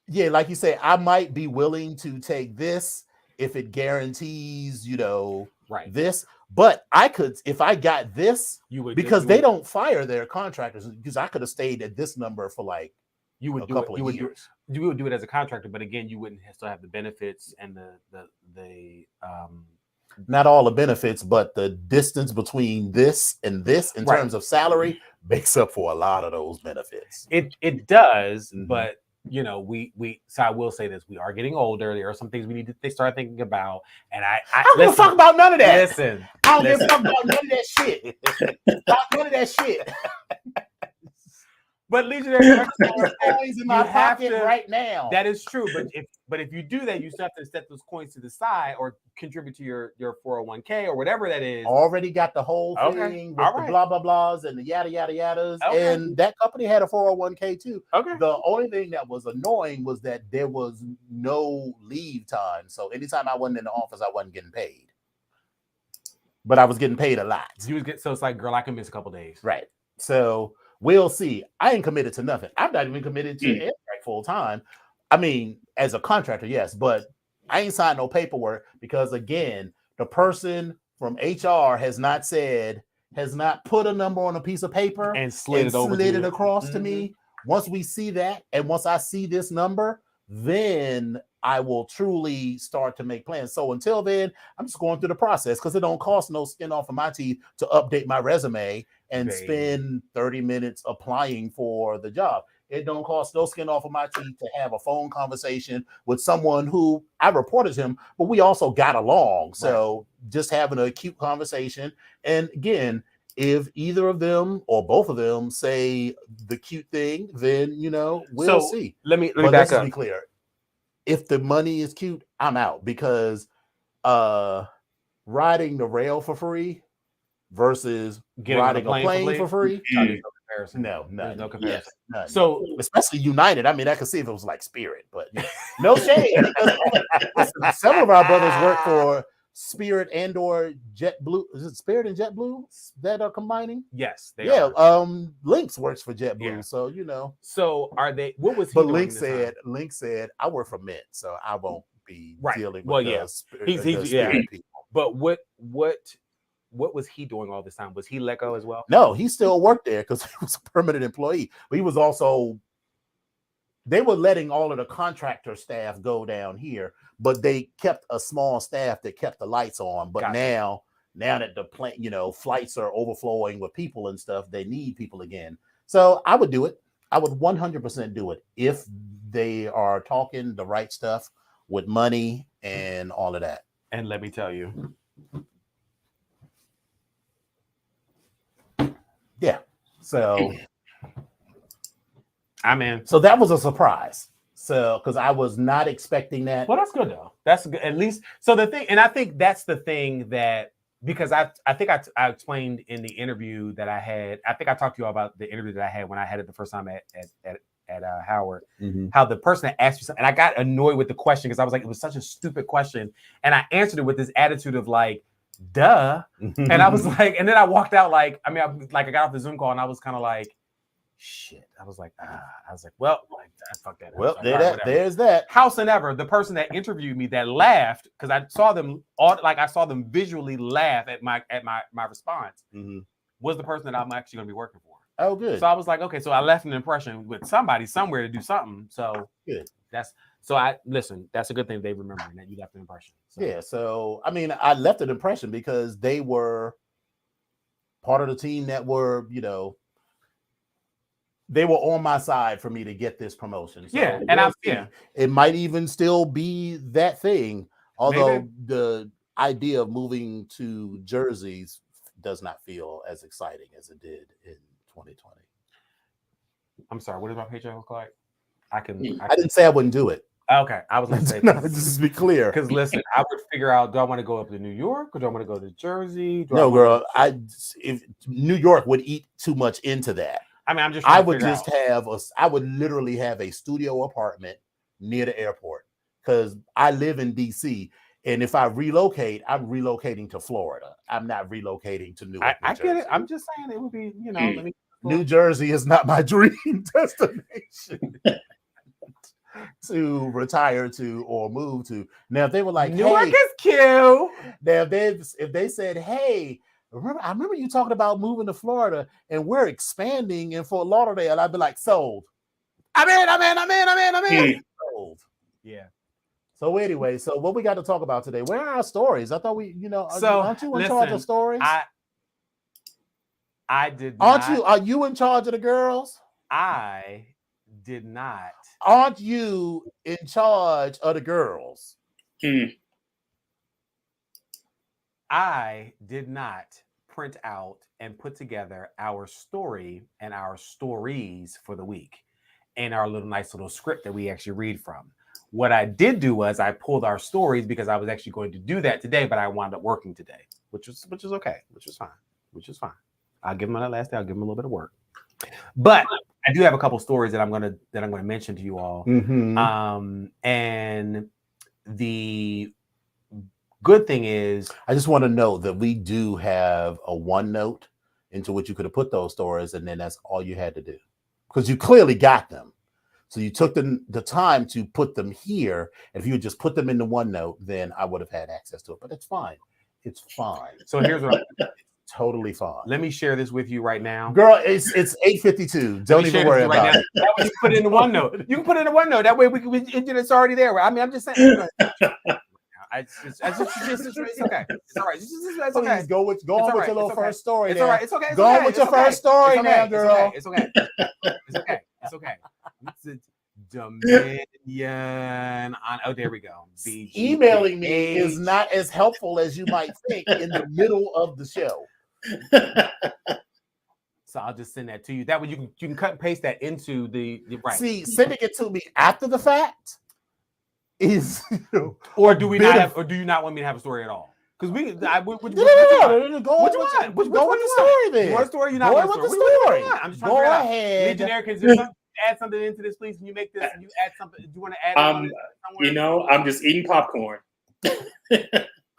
yeah, like you say, I might be willing to take this if it guarantees, this. But I could, if I got this, because they don't fire their contractors, because I could have stayed at this number for like a couple of years. You would do it as a contractor, but again, you wouldn't still have the benefits and the not all the benefits, but the distance between this and this in terms of salary makes up for a lot of those benefits. It does, but so I will say this: we are getting older. There are some things we need to start thinking about, and I don't give a fuck about none of that. Listen, I don't give a fuck about none of that shit. None of that shit. But Legionary coins in my pocket right now. That is true, but if you do that, you still have to set those coins to the side or contribute to your 401k or whatever that is. Already got the whole thing with the blah blah blahs and the yada yada yadas, and that company had a 401k too. Okay. The only thing that was annoying was that there was no leave time, so anytime I wasn't in the office, I wasn't getting paid. But I was getting paid a lot. So it's like, girl, I can miss a couple days, right? So. We'll see. I ain't committed to nothing. I'm not even committed to it full time. I mean, as a contractor, yes, but I ain't signed no paperwork because, again, the person from HR has not put a number on a piece of paper and slid it across to me. Once we see that, and once I see this number, then I will truly start to make plans. So until then, I'm just going through the process because it don't cost no skin off of my teeth to update my resume and spend 30 minutes applying for the job. It don't cost no skin off of my teeth to have a phone conversation with someone who I reported him, but we also got along. So just having a cute conversation. And again, if either of them or both of them say the cute thing, then we'll see. Let me but back let's up. Be clear. If the money is cute, I'm out, because riding the rail for free versus riding a plane for free. No comparison. Yes, none. So especially United. I mean, I could see if it was like Spirit, but no shade. Some of our brothers work for Spirit and or JetBlue. Is it Spirit and JetBlue that are combining? Yes, they are. Lynx works for JetBlue, Yeah. so So are they? What was he but doing? Lynx said, I work for Mint, so I won't be dealing with he's Spirit people. But what was he doing all this time? Was he let go as well? No, he still worked there because he was a permanent employee. But he was also, they were letting all of the contractor staff go down here, but they kept a small staff that kept the lights on. But now that the plane, flights are overflowing with people and stuff, they need people again. So I would do it. I would 100% do it if they are talking the right stuff with money and all of that. And let me tell you. Yeah. So I'm in. So that was a surprise. So because I was not expecting that. Well, that's good though. That's good. At least so the thing, and I think that's the thing that, because I think I explained in the interview that I had. I think I talked to you all about the interview that I had when I had it the first time at Howard. How the person that asked me something, and I got annoyed with the question because I was like, it was such a stupid question, and I answered it with this attitude of like, duh. And I was like, and then I walked out like, I got off the Zoom call and I was kind of like, shit. I was like, well, I fucked that up. Well, like, there's that. Howsoever, the person that interviewed me that laughed, because I saw them visually laugh at my response, was the person that I'm actually going to be working for. Oh, good. So I was like, okay, so I left an impression with somebody somewhere to do something. So good. That's a good thing they remember that you left an impression. So. Yeah. So I mean, I left an impression because they were part of the team that were, they were on my side for me to get this promotion. So yeah, and it might even still be that thing. Although the idea of moving to jerseys does not feel as exciting as it did in 2020. I'm sorry. What does my paycheck look like? I didn't say I wouldn't do it. Okay, I was going to say just to be clear. Because listen, I would figure out: do I want to go up to New York or do I want to go to Jersey? No, girl. If New York would eat too much into that. I mean, I would literally have a studio apartment near the airport because I live in DC, and if I relocate, I'm relocating to Florida. I'm not relocating to New York. I get it. I'm just saying it would be, New Jersey is not my dream destination to retire to or move to. Now, if they were like, New York is cute. Now, if they said, hey, I remember you talking about moving to Florida and we're expanding in Fort Lauderdale, I'd be like, sold. I'm in. Sold. Yeah. So anyway, so what we got to talk about today? Where are our stories? I thought we, so aren't you in charge of stories? I did not. Are you in charge of the girls? I did not. Aren't you in charge of the girls? I did not print out and put together our story and our stories for the week and our nice little script that we actually read from. What I did do was I pulled our stories because I was actually going to do that today, but I wound up working today, which is okay, which is fine. I'll give them that last day. I'll give them a little bit of work, but I do have a couple stories that I'm going to mention to you all. And the good thing is, I just want to know that we do have a OneNote into which you could have put those stories, and then that's all you had to do because you clearly got them. So you took the time to put them here. And if you had just put them in the OneNote, then I would have had access to it. But it's fine. It's fine. So here's what totally fine. Let me share this with you right now. Girl, it's 8:52. Don't even worry about it. That way you put it in the OneNote. You can put it in the OneNote. That way it's already there. I mean, I'm just saying. It's okay. It's all right. It's okay. Please go on with your little first story. It's all right. It's okay. Go on with your first story now, girl. It's okay. It's okay. Dominion. Oh, there we go. BGKH. Emailing me is not as helpful as you might think in the middle of the show. So I'll just send that to you. That way you can cut and paste that into the right. See, sending it to me after the fact is, or do we not have, or do you not want me to have a story at all? Because we, go with the story then. What story you not go want with the the story? story. I'm just trying to ahead. Legionnaire, can you add something into this, please? Can you make this? You add something? Do you want to add? Somewhere? I'm just eating popcorn.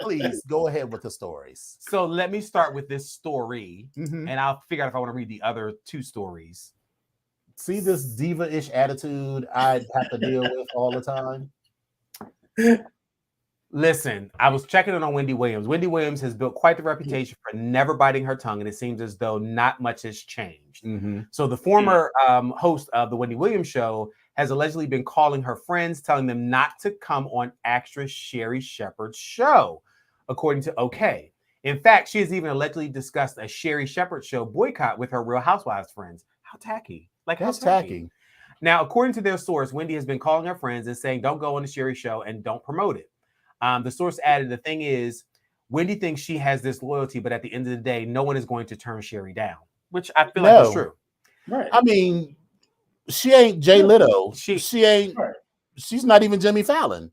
Please go ahead with the stories. So let me start with this story, and I'll figure out if I want to read the other two stories. See this diva-ish attitude I have to deal with all the time? Listen, I was checking in on Wendy Williams. Wendy Williams has built quite the reputation for never biting her tongue, and it seems as though not much has changed. So the former host of the Wendy Williams show has allegedly been calling her friends, telling them not to come on actress Sherri Shepherd's show, according to OK. In fact, she has even allegedly discussed a Sherri Shepherd show boycott with her Real Housewives friends. How tacky. Like, that's tacky. Now, according to their source, Wendy has been calling her friends and saying, don't go on the Sherri show and don't promote it. The source added, the thing is, Wendy thinks she has this loyalty, but at the end of the day, no one is going to turn Sherri down, which I feel like is true. Right. I mean, she ain't Jay Leno. She ain't. Right. She's not even Jimmy Fallon.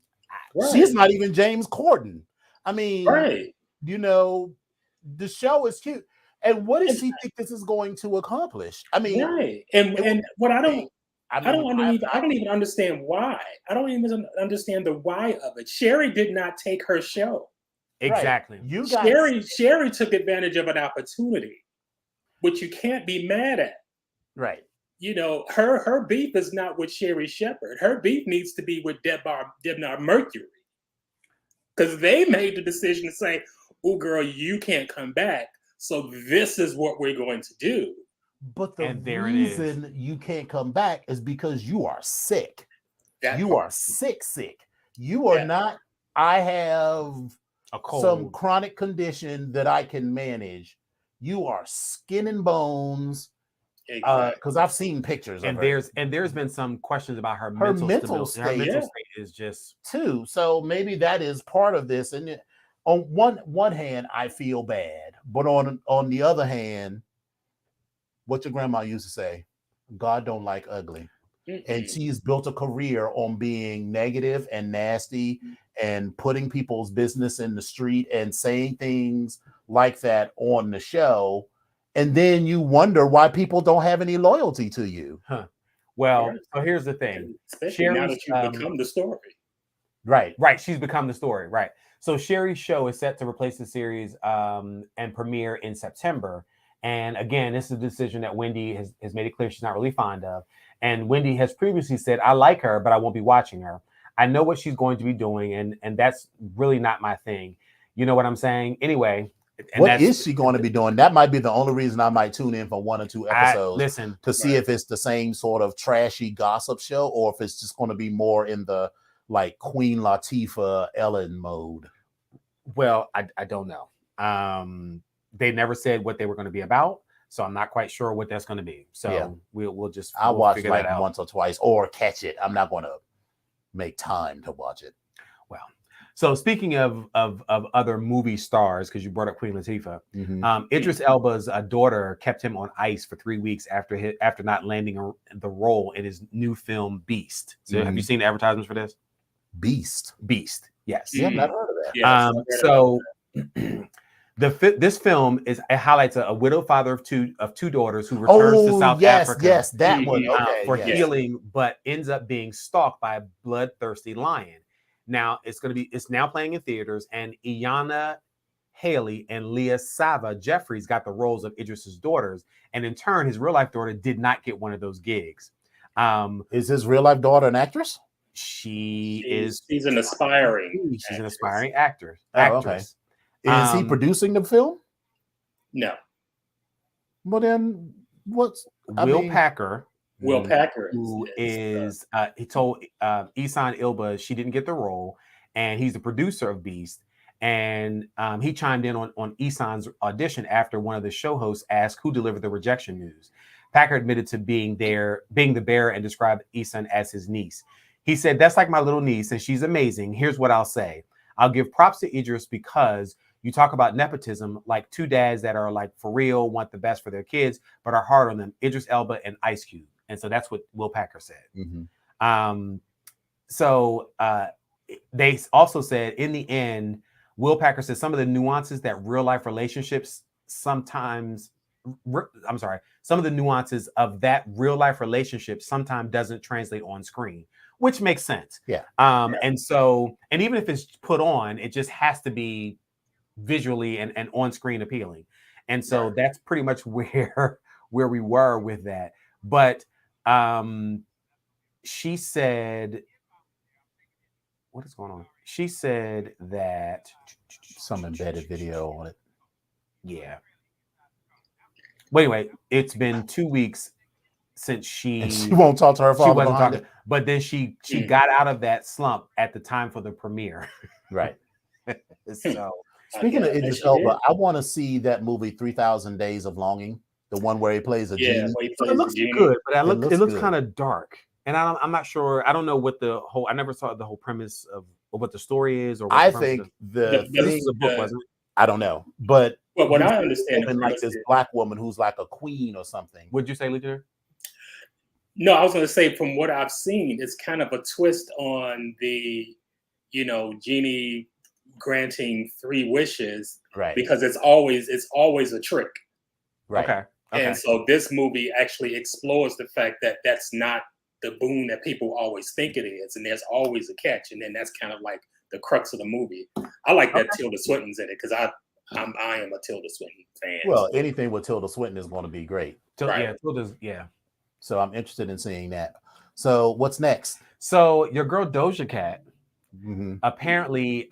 Right. She's not even James Corden. I mean, you know, the show is cute. And what does she think this is going to accomplish? I mean, and what I don't even understand why. I don't even understand the why of it. Sherri did not take her show. Exactly. Right. Sherri took advantage of an opportunity, which you can't be mad at. Right. You know, her beef is not with Sherri Shepherd. Her beef needs to be with Debnard Mercury. Because they made the decision to say, oh, girl, you can't come back. So this is what we're going to do. But the reason you can't come back is because you are sick. You are sick. You are not, I have some chronic condition that I can manage. You are skin and bones. Because I've seen pictures and of her. there's been some questions about her mental state. Her mental state is just too. So maybe that is part of this. And on one hand, I feel bad, but on the other hand, what your grandma used to say, God don't like ugly. And she's built a career on being negative and nasty and putting people's business in the street and saying things like that on the show. And then you wonder why people don't have any loyalty to you. Well, so here's the thing. Especially now that you've become the story. Right. She's become the story. Right. So Sherri's show is set to replace the series and premiere in September. And again, this is a decision that Wendy has made it clear she's not really fond of. And Wendy has previously said, I like her, but I won't be watching her. I know what she's going to be doing, and that's really not my thing. You know what I'm saying? Anyway. What is she going to be doing? That might be the only reason I might tune in for 1 or 2 episodes to see if it's the same sort of trashy gossip show or if it's just going to be more in the like Queen Latifah Ellen mode. Well, I don't know. They never said what they were going to be about, so I'm not quite sure what that's going to be. So we'll just I'll watch like once or twice or catch it. I'm not going to make time to watch it. Well. So speaking of other movie stars, because you brought up Queen Latifah, Idris Elba's daughter kept him on ice for 3 weeks after not landing the role in his new film Beast. So have you seen the advertisements for this? Beast, yes. Yeah, I've not heard of that. This film highlights a widowed father of two daughters who returns to South Africa. Yes, that one. For healing, but ends up being stalked by a bloodthirsty lion. Now it's now playing in theaters, and Iana Haley and Leah Sava Jeffries got the roles of Idris's daughters, and in turn, his real life daughter did not get one of those gigs. Is his real life daughter an actress? She's an aspiring. She's an aspiring actress. Okay. Is he producing the film? No. Well, then what's Will Packer? Will Packer, who is he told Isan Ilba she didn't get the role, and he's the producer of Beast. And he chimed in on Isan's audition after one of the show hosts asked who delivered the rejection news. Packer admitted to being the bearer, and described Isan as his niece. He said, "That's like my little niece, and she's amazing. Here's what I'll say. I'll give props to Idris because you talk about nepotism, like two dads that are like for real, want the best for their kids, but are hard on them. Idris Elba and Ice Cube." And so that's what Will Packer said. Mm-hmm. So they also said in the end, Will Packer said some of the nuances that real life relationships sometimes, some of the nuances of that real life relationship sometimes doesn't translate on screen, which makes sense. Yeah. And so, and even if it's put on, it just has to be visually and on screen appealing. And so that's pretty much where we were with that. But she said, what is going on? She said that some embedded video on it. Yeah. Well, anyway, it's been 2 weeks since she won't talk to her father. She wasn't talking, but then she got out of that slump at the time for the premiere. Right. So speaking of Idris Elba, I want to see that movie 3,000 Days of Longing, the one where he plays a genie. It looks good, but it looks kind of dark. And I'm not sure. I don't know what I never saw the whole premise of what the story is. Or what I think this is a book, wasn't it? I don't know, but what I understand, like this black woman who's like a queen or something. Would you say, Leader? No, I was going to say from what I've seen, it's kind of a twist on the, genie granting 3 wishes, right? Because it's always a trick, right? Okay. And so this movie actually explores the fact that that's not the boon that people always think it is, and there's always a catch, and then that's kind of like the crux of the movie. I like that Tilda Swinton's in it because I am a Tilda Swinton fan. Well, anything with Tilda Swinton is going to be great. Yeah, Tilda's, yeah. So I'm interested in seeing that. So what's next? So your girl Doja Cat apparently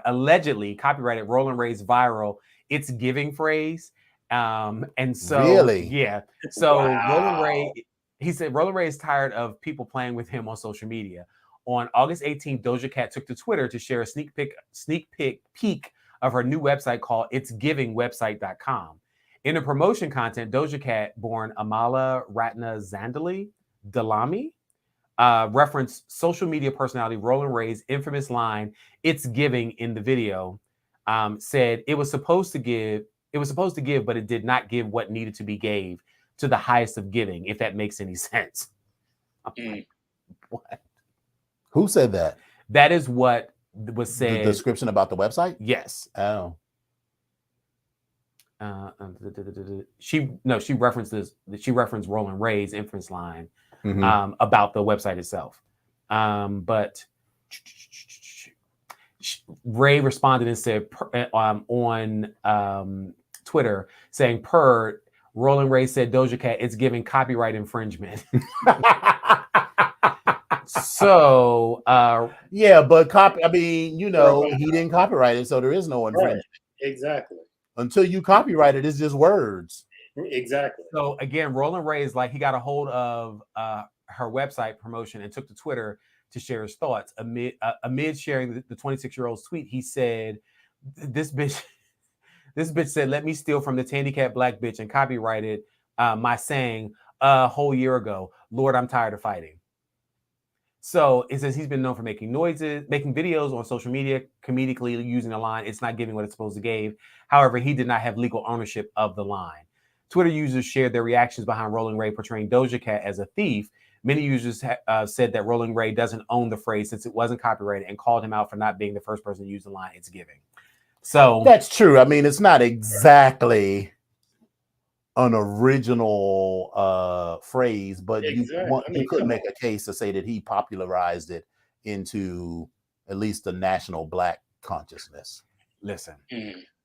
allegedly copyrighted Rolling Ray's viral "It's Giving" phrase. And so really, yeah. So Rolling Ray, he said Rolling Ray is tired of people playing with him on social media. On August 18th, Doja Cat took to Twitter to share a sneak peek of her new website called itsgivingwebsite.com. In the promotion content, Doja Cat, born Amala Ratna Dalami, referenced social media personality Rolling Ray's infamous line, "It's giving," in the video. Said it was supposed to give, but it did not give what needed to be gave to the highest of giving, if that makes any sense. Like, what? Who said that? That is what was said. The description about the website? Yes. Oh. She referenced this. She referenced Rolling Ray's infamous line about the website itself. But Ray responded and said on Twitter, saying, "Per Rolling Ray said Doja Cat, it's giving copyright infringement." So yeah, but he didn't copyright it, so there is no infringement. Right. Exactly. Until you copyright it, it's just words. Exactly. So again, Rolling Ray is like, he got a hold of her website promotion and took to Twitter to share his thoughts. Amid sharing the 26-year-old's tweet, he said, this bitch said, "Let me steal from the handicapped black bitch," and copyrighted my saying a whole year ago, "Lord, I'm tired of fighting." So it says he's been known for making videos on social media, comedically using the line, "It's not giving what it's supposed to give." However, he did not have legal ownership of the line. Twitter users shared their reactions behind Rolling Ray portraying Doja Cat as a thief. Many users said that Rolling Ray doesn't own the phrase since it wasn't copyrighted, and called him out for not being the first person to use the line, "It's giving." So that's true. I mean, it's not exactly an original phrase, but you could make a case to say that he popularized it into at least the national black consciousness. Listen,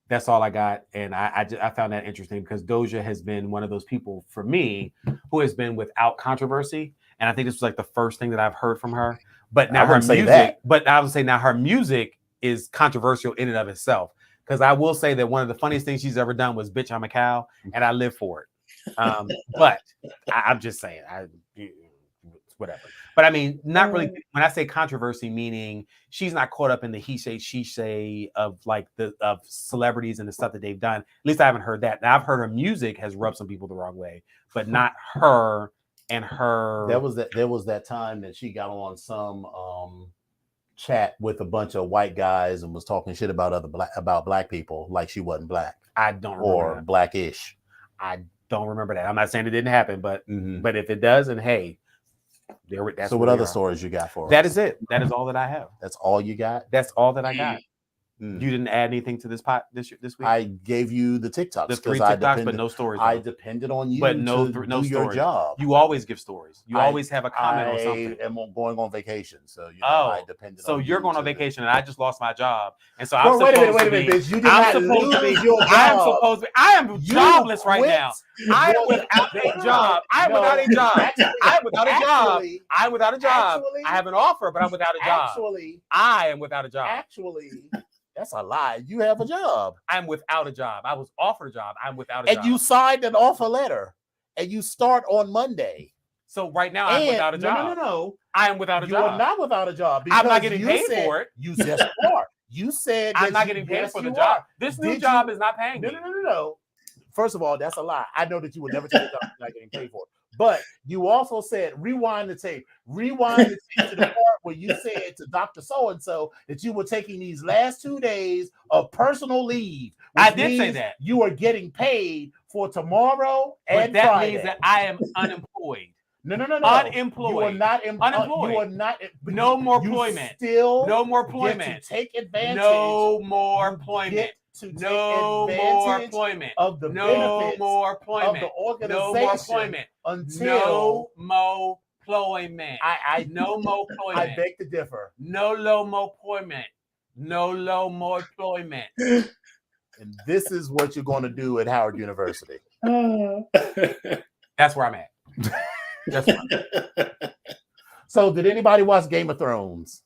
that's all I got, and I found that interesting because Doja has been one of those people for me who has been without controversy, and I think this was like the first thing that I've heard from her. But now her music, I would say now her music is controversial in and of itself. Because I will say that one of the funniest things she's ever done was "Bitch, I'm a Cow," and I live for it. But I'm just saying, whatever. But I mean, not really. When I say controversy, meaning she's not caught up in the he say she say of like of celebrities and the stuff that they've done. At least I haven't heard that. Now I've heard her music has rubbed some people the wrong way, but not her and her. There was that time that she got on some chat with a bunch of white guys and was talking shit about black people like she wasn't black. I don't remember or that. blackish. I don't remember that. I'm not saying it didn't happen, but if it does, and hey, that's so what other stories you got for us? That is it. That is all that I have. That's all you got? That's all that I got. You didn't add anything to this this week? I gave you the TikToks. The 3 TikToks, but no stories. I depended on you but no do your job. You always give stories. You always have a comment on something. I am going on vacation, so I depended on so you're going on vacation, and I just lost my job. And so I'm wait a minute, bitch. You did not lose your job. I'm supposed to be. I am jobless right now. I am without a job. I am without a job. I am without a job. I am without a job. I have an offer, but I'm without a job. I am without a job. Actually, that's a lie. You have a job. I'm without a job. I was offered a job. I'm without a job. And you signed an offer letter, and you start on Monday. So right now I'm without a job. No. I am without a job. You are not without a job. I'm not getting paid for it. You just are. You said I'm not getting paid for the job. This new job is not paying me. No. First of all, that's a lie. I know that you would never take a job not getting paid for it. But you also said, rewind the tape. Rewind the tape to the part where you said to Dr. So-and-so that you were taking these last 2 days of personal leave. I did say that. You are getting paid for tomorrow and that Friday. Means that I am unemployed. No. Unemployed. You are not unemployed. You are not. No more employment. Still, no more employment. To take advantage. No more employment. No more employment of the benefits of the organization. No more employment until no more employment. No more employment. I beg to differ. No more employment. No more employment. And this is what you're going to do at Howard University. That's where I'm at. That's where I'm at. So, did anybody watch Game of Thrones?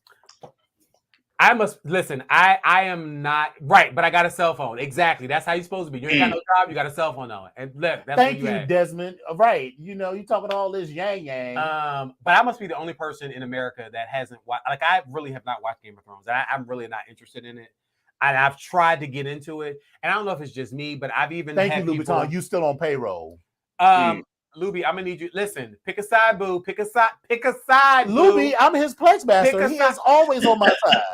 I must listen. I am not right, but I got a cell phone. Exactly. That's how you're supposed to be. You ain't got no job. You got a cell phone on. And look, that's thank you, Desmond. Right. You know, you talking all this yang. But I must be the only person in America that hasn't watched. Like, I really have not watched Game of Thrones. I'm really not interested in it. And I've tried to get into it, and I don't know if it's just me, but I've even thank you, Louboutin. You still on payroll? Luby, I'm gonna need you. Listen, pick a side, boo. Pick a side. Luby, I'm his pledge master. He is always on my side.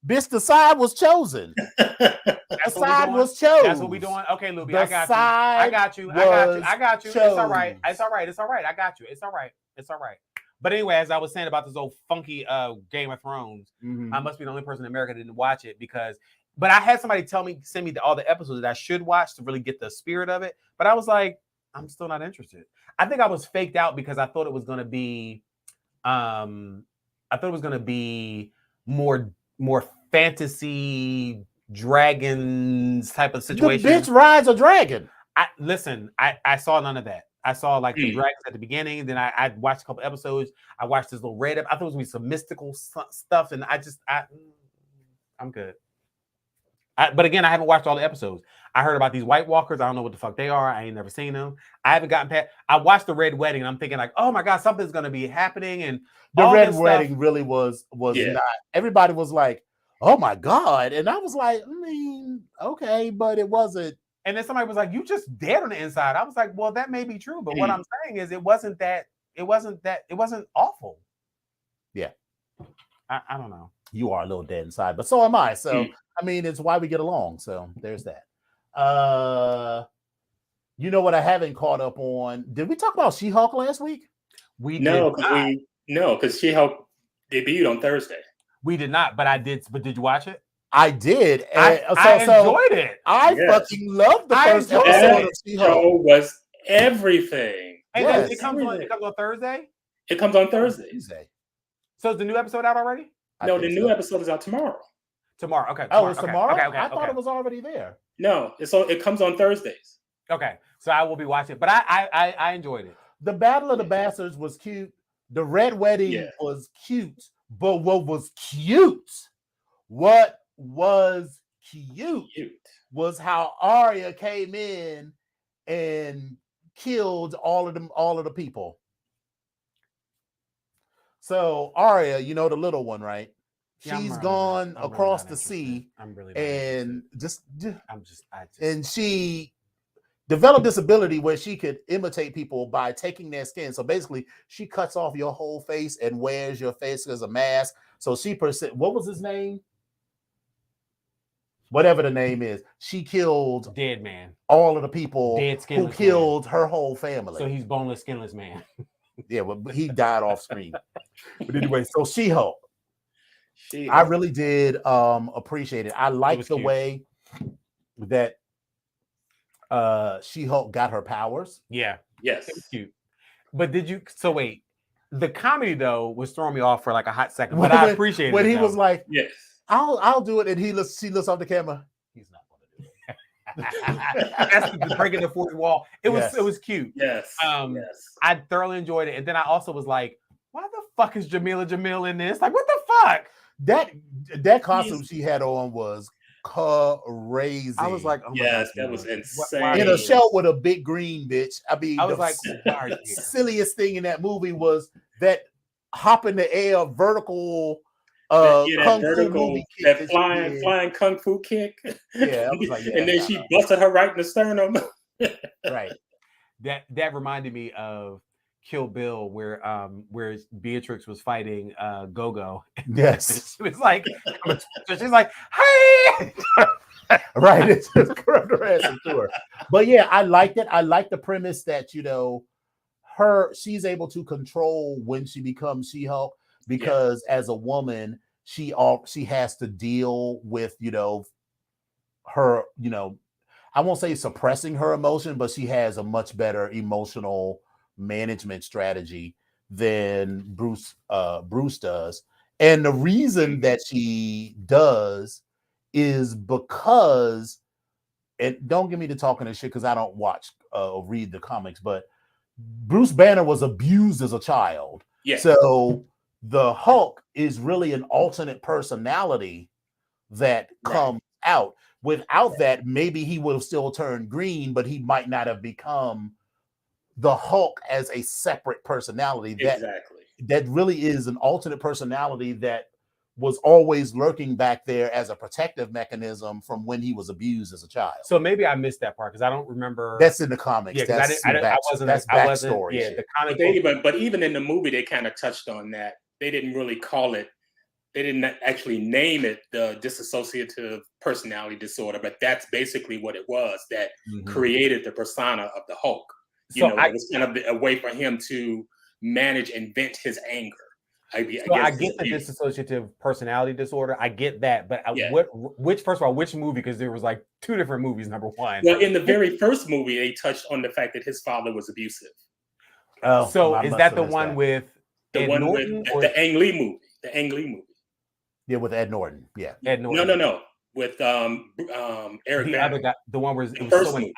Bitch, the side was chosen. The side was chosen. That's what we doing. Okay, Luby, I got you. I got you. It's all right. I got you. It's all right. But anyway, as I was saying about this old funky Game of Thrones, I must be the only person in America that didn't watch it but I had somebody send me all the episodes that I should watch to really get the spirit of it. But I was like, I'm still not interested. I think I was faked out because I thought it was going to be, more fantasy dragons type of situation. The bitch rides a dragon. I saw none of that. I saw like the dragons at the beginning. Then I watched a couple episodes. I watched this little red. I thought it was gonna be some mystical stuff, and I'm good. But again, I haven't watched all the episodes. I heard about these White Walkers. I don't know what the fuck they are. I ain't never seen them. I haven't gotten past. I watched the Red Wedding, and I'm thinking like, oh my god, something's gonna be happening. And the Red Wedding really was not. Everybody was like, oh my god, and I was like, I mean, okay, but it wasn't. And then somebody was like, you just dead on the inside. I was like, well, that may be true, but what I'm saying is, it wasn't awful. Yeah, I don't know. You are a little dead inside, but so am I. So I mean, it's why we get along. So there's that. You know what I haven't caught up on? Did we talk about She-Hulk last week? Because She-Hulk debuted on Thursday. We did not, but I did. But did you watch it? I did. I enjoyed it. I fucking loved the first episode of She-Hulk. Show was everything. Yes. It comes on Thursday? It comes on Thursday. So is the new episode out already? No, the new episode is out tomorrow. Tomorrow, okay. Oh, it's tomorrow? Okay, I thought it was already there. No, it comes on Thursdays. Okay, so I will be watching, but I enjoyed it. The Battle of the Bastards was cute. The Red Wedding was cute. But what was cute was how Arya came in and killed all of the people. So Arya, you know the little one, right? Yeah, She's I'm gone really across not the interested. sea, I'm really not and interested. just and she developed this ability where she could imitate people by taking their skin. So basically, she cuts off your whole face and wears your face as a mask. So she what was his name? Whatever the name is, she killed Dead man. all of the people who killed her whole family. So he's boneless, skinless man. Yeah, but he died off screen. But anyway, so She-Hulk. I really did appreciate it. I liked the way that She-Hulk got her powers. Yeah. Yes. It was cute. But did you wait? The comedy though was throwing me off for like a hot second, but I appreciate it when he was like, "Yes, I'll do it," and she looks off the camera. He's not going to do it. That's breaking the fourth wall. It was cute. Yes. Yes. I thoroughly enjoyed it, and then I also was like, why the fuck is Jamila Jamil in this? Like, what the fuck? That costume she had on was crazy. I was like, oh my yes, God, that was insane. In a show with a big green bitch. I mean, I was like, the silliest thing in that movie was that hop in the air vertical kung fu movie kick, that flying kung fu kick. Yeah, I was like, and then she busted her right in the sternum. Right. That reminded me of Kill Bill, where Beatrix was fighting Go-Go. Yes. She was like, she's like, hey. Right. It's just corrupt her ass into her. But yeah, I liked it. I like the premise that, she's able to control when she becomes She-Hulk, because as a woman, she has to deal with, her, I won't say suppressing her emotion, but she has a much better emotional management strategy than Bruce does. And the reason that she does is because, and don't get me to talking this shit because I don't watch or read the comics, but Bruce Banner was abused as a child. Yeah. So the Hulk is really an alternate personality that comes out. Without that, maybe he would have still turned green, but he might not have become the Hulk as a separate personality. Exactly. That really is an alternate personality that was always lurking back there as a protective mechanism from when he was abused as a child. So maybe I missed that part because I don't remember. That's in the comics. Yeah, that's backstory. Yeah, the comic. But even in the movie, they kind of touched on that. They didn't really call it. They didn't actually name it the dissociative personality disorder, but that's basically what it was that created the persona of the Hulk. It was kind of a way for him to manage and vent his anger. I get the dissociative personality disorder. I get that, but which movie? Because there was like two different movies. Number one, well, in the very first movie, they touched on the fact that his father was abusive. Oh, so is that the one with the Ang Lee movie? The Ang Lee movie. Yeah, with Ed Norton. Yeah, Ed Norton. No. With Eric. The other guy, the one where the first movie.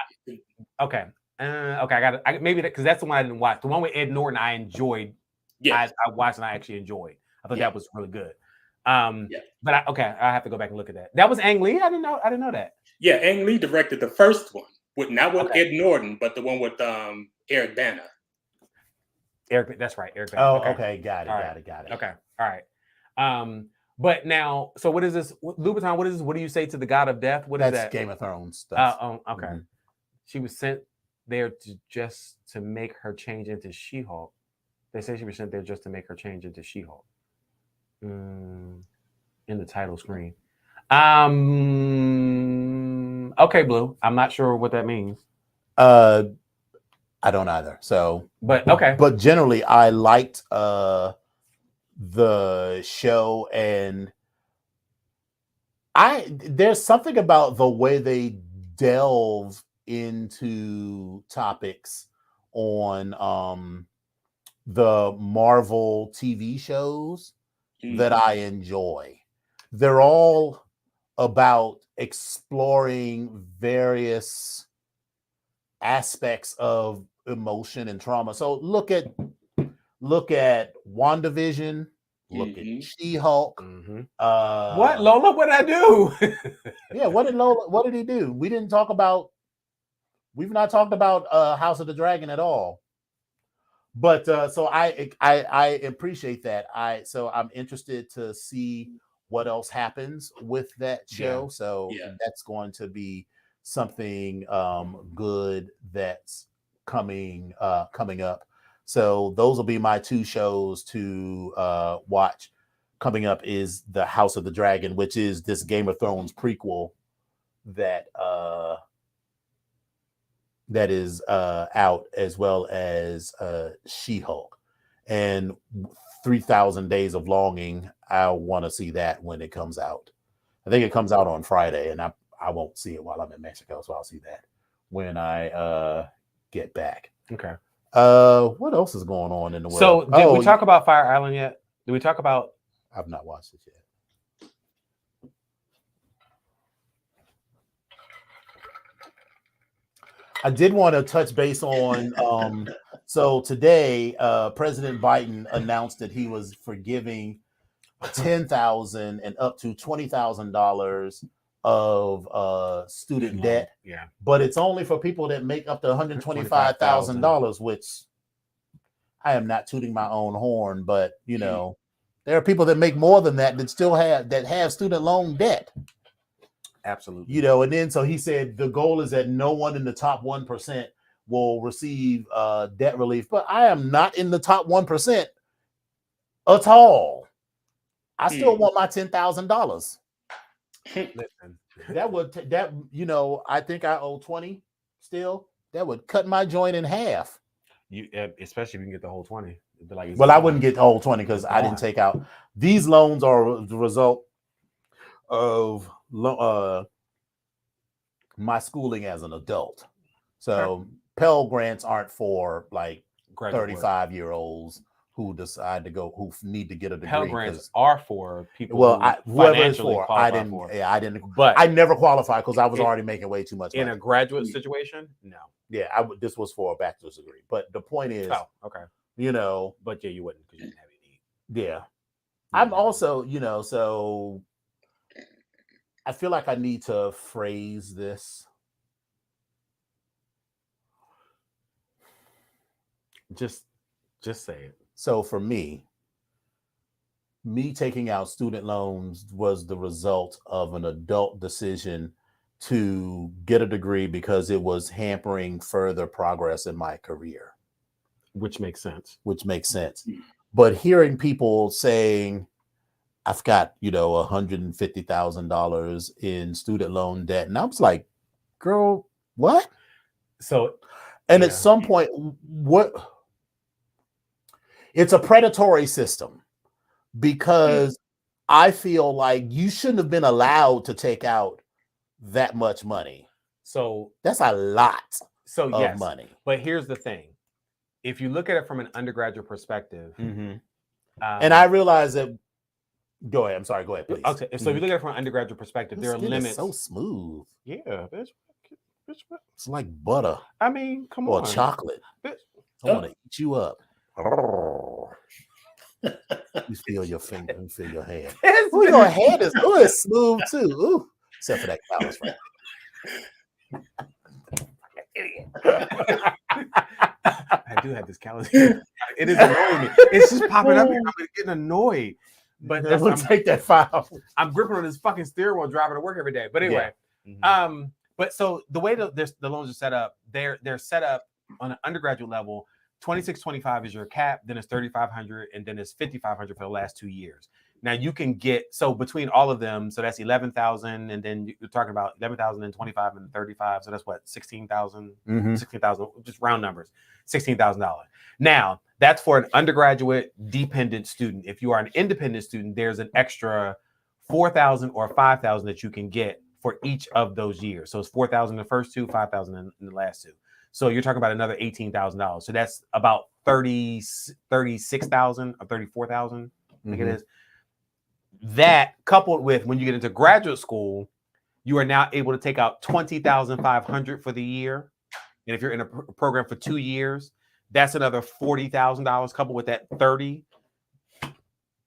Okay. Okay, I got it. Maybe because that's the one I didn't watch. The one with Ed Norton, I enjoyed. Yes. I watched and I actually enjoyed. I thought that was really good. But I have to go back and look at that. That was Ang Lee. I didn't know that. Yeah, Ang Lee directed the first one, not with Ed Norton, but the one with Eric Bana. That's right, Eric Bana. Oh, okay, got it. Okay, all right. But now, so what is this, Louboutin? What is this? What do you say to the God of Death? What is that? That's Game of Thrones stuff. Okay. Mm-hmm. She was sent there to make her change into She-Hulk. They say she was sent there just to make her change into She-Hulk. In the title screen. Okay, Blue. I'm not sure what that means. I don't either. So, but okay. But generally, I liked the show, and there's something about the way they delve into topics on the Marvel TV shows that I enjoy. They're all about exploring various aspects of emotion and trauma. So look at WandaVision, look at She-Hulk. What, Lola? What did I do? Yeah, what did he do? We've not talked about House of the Dragon at all. But so I appreciate that. So I'm interested to see what else happens with that show. Yeah. So that's going to be something good that's coming up. So those will be my two shows to watch. Coming up is the House of the Dragon, which is this Game of Thrones prequel that that is out, as well as She-Hulk and 3,000 Days of Longing. I want to see that when it comes out. I think it comes out on Friday, and I won't see it while I'm in Mexico, so I'll see that when I get back. Okay. What else is going on in the world? So did we talk about Fire Island yet? Did we talk about? I've not watched it yet. I did want to touch base on so today President Biden announced that he was forgiving $10,000 and up to $20,000 of student debt. Yeah. But it's only for people that make up to $125,000, which I am not tooting my own horn, but you know, there are people that make more than that that still have student loan debt. Absolutely. You know, and then so he said the goal is that no one in the top 1% will receive debt relief. But I am not in the top 1% at all. I still want my $10,000. Listen, That would that you know, I think I owe 20 still. That would cut my joint in half. you especially if you can get the whole 20. It'd be like, Well, I wouldn't get the whole 20 because I didn't take out. These loans are the result of my schooling as an adult. So Pell Grants aren't for like 35-year-olds who decide to go, who need to get a degree. Pell Grants are for people. Well, whoever it's for, I didn't. But I never qualified because I was already making way too much money. In a graduate situation, no. Yeah, this was for a bachelor's degree. But the point is, okay, you know, but yeah, you wouldn't because you didn't have any need. Yeah, I'm also, you know, so I feel like I need to phrase this. Just say it. So for me taking out student loans was the result of an adult decision to get a degree because it was hampering further progress in my career. Which makes sense. But hearing people saying, I've got, you know, $150,000 in student loan debt. And I was like, girl, what? So, and at some point, it's a predatory system because I feel like you shouldn't have been allowed to take out that much money. So that's a lot of money. But here's the thing. If you look at it from an undergraduate perspective, and I realize that. Go ahead. I'm sorry. Go ahead, please. Okay. So if you look at it from an undergraduate perspective, there are limits. So smooth. Yeah, bitch. It's like butter. I mean, come on. Or chocolate. Bitch. I want to eat you up. You feel your finger and feel your hand. Your hand is it's smooth too. Ooh, except for that callus right I do have this callus. It is annoying me. It's just popping up. I'm getting annoyed. But I'm take that file. I'm gripping on this fucking steering wheel driving to work every day. But anyway, but so the way the loans are set up, they're set up on an undergraduate level. 2625 is your cap, then it's 3,500, and then it's 5,500 for the last 2 years. Now you can get, so between all of them, so that's 11,000, and then you're talking about 11,000 and 25 and 35, so that's what, 16,000, 16,000, just round numbers, $16,000. Now that's for an undergraduate dependent student. If you are an independent student, there's an extra 4,000 or 5,000 that you can get for each of those years. So it's 4,000 in the first two, 5,000 in the last two. So you're talking about another $18,000. So that's about 36,000 or 34,000. I think it is. That coupled with when you get into graduate school, you are now able to take out $20,500 for the year. And if you're in a program for 2 years, that's another $40,000 coupled with that 30.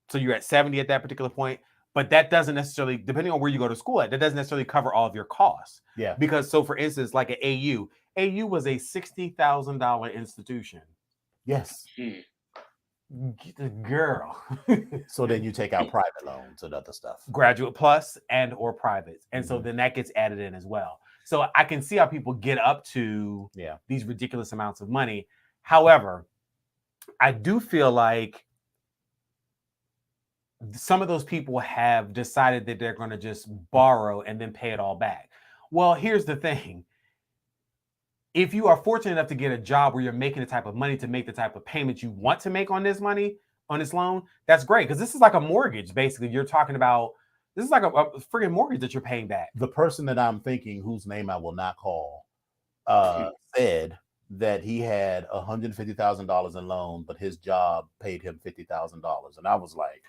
So you're at 70 at that particular point. But that doesn't necessarily, depending on where you go to school at, that doesn't necessarily cover all of your costs. Yeah. Because so for instance, like at AU was a $60,000 institution Yes. Girl. So then you take out private loans and other stuff. Graduate plus and or privates. And so then that gets added in as well. So I can see how people get up to these ridiculous amounts of money. However, I do feel like some of those people have decided that they're going to just borrow and then pay it all back. Well, here's the thing. If you are fortunate enough to get a job where you're making the type of money to make the type of payments you want to make on this money, on this loan, that's great. Because this is like a mortgage, basically. You're talking about, this is like a friggin' mortgage that you're paying back. The person that I'm thinking, whose name I will not call, said that he had $150,000 in loan, but his job paid him $50,000. And I was like,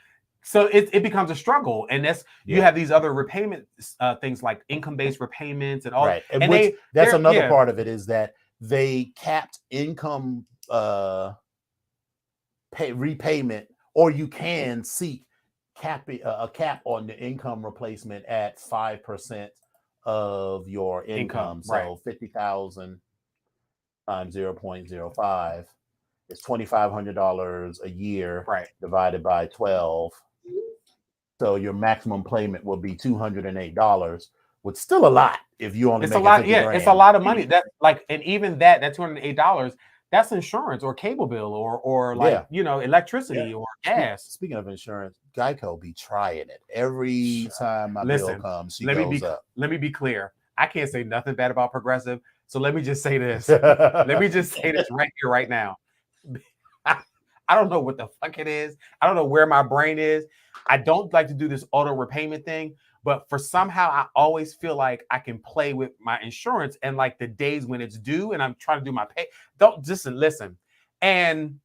so it becomes a struggle, and that's you have these other repayment things like income-based repayments and all. Right, and that's another part of it is that they capped income repayment, or you can seek a cap on the income replacement at 5% of your income. So 50,000 times 0.05 is $2,500 a year, divided by 12. So your maximum payment will be $208, which is still a lot if you only it's make a lot. $50,000. It's a lot of money. That like, and even that $208, that's insurance or cable bill or like electricity or gas. Speaking of insurance, Geico be trying it every time my bill comes. Let me be clear. I can't say nothing bad about Progressive. So let me just say this. Let me just say this right here, right now. I don't know what the fuck it is. I don't know where my brain is. I don't like to do this auto repayment thing, but for somehow I always feel like I can play with my insurance and like the days when it's due and I'm trying to do my pay. Don't just listen. And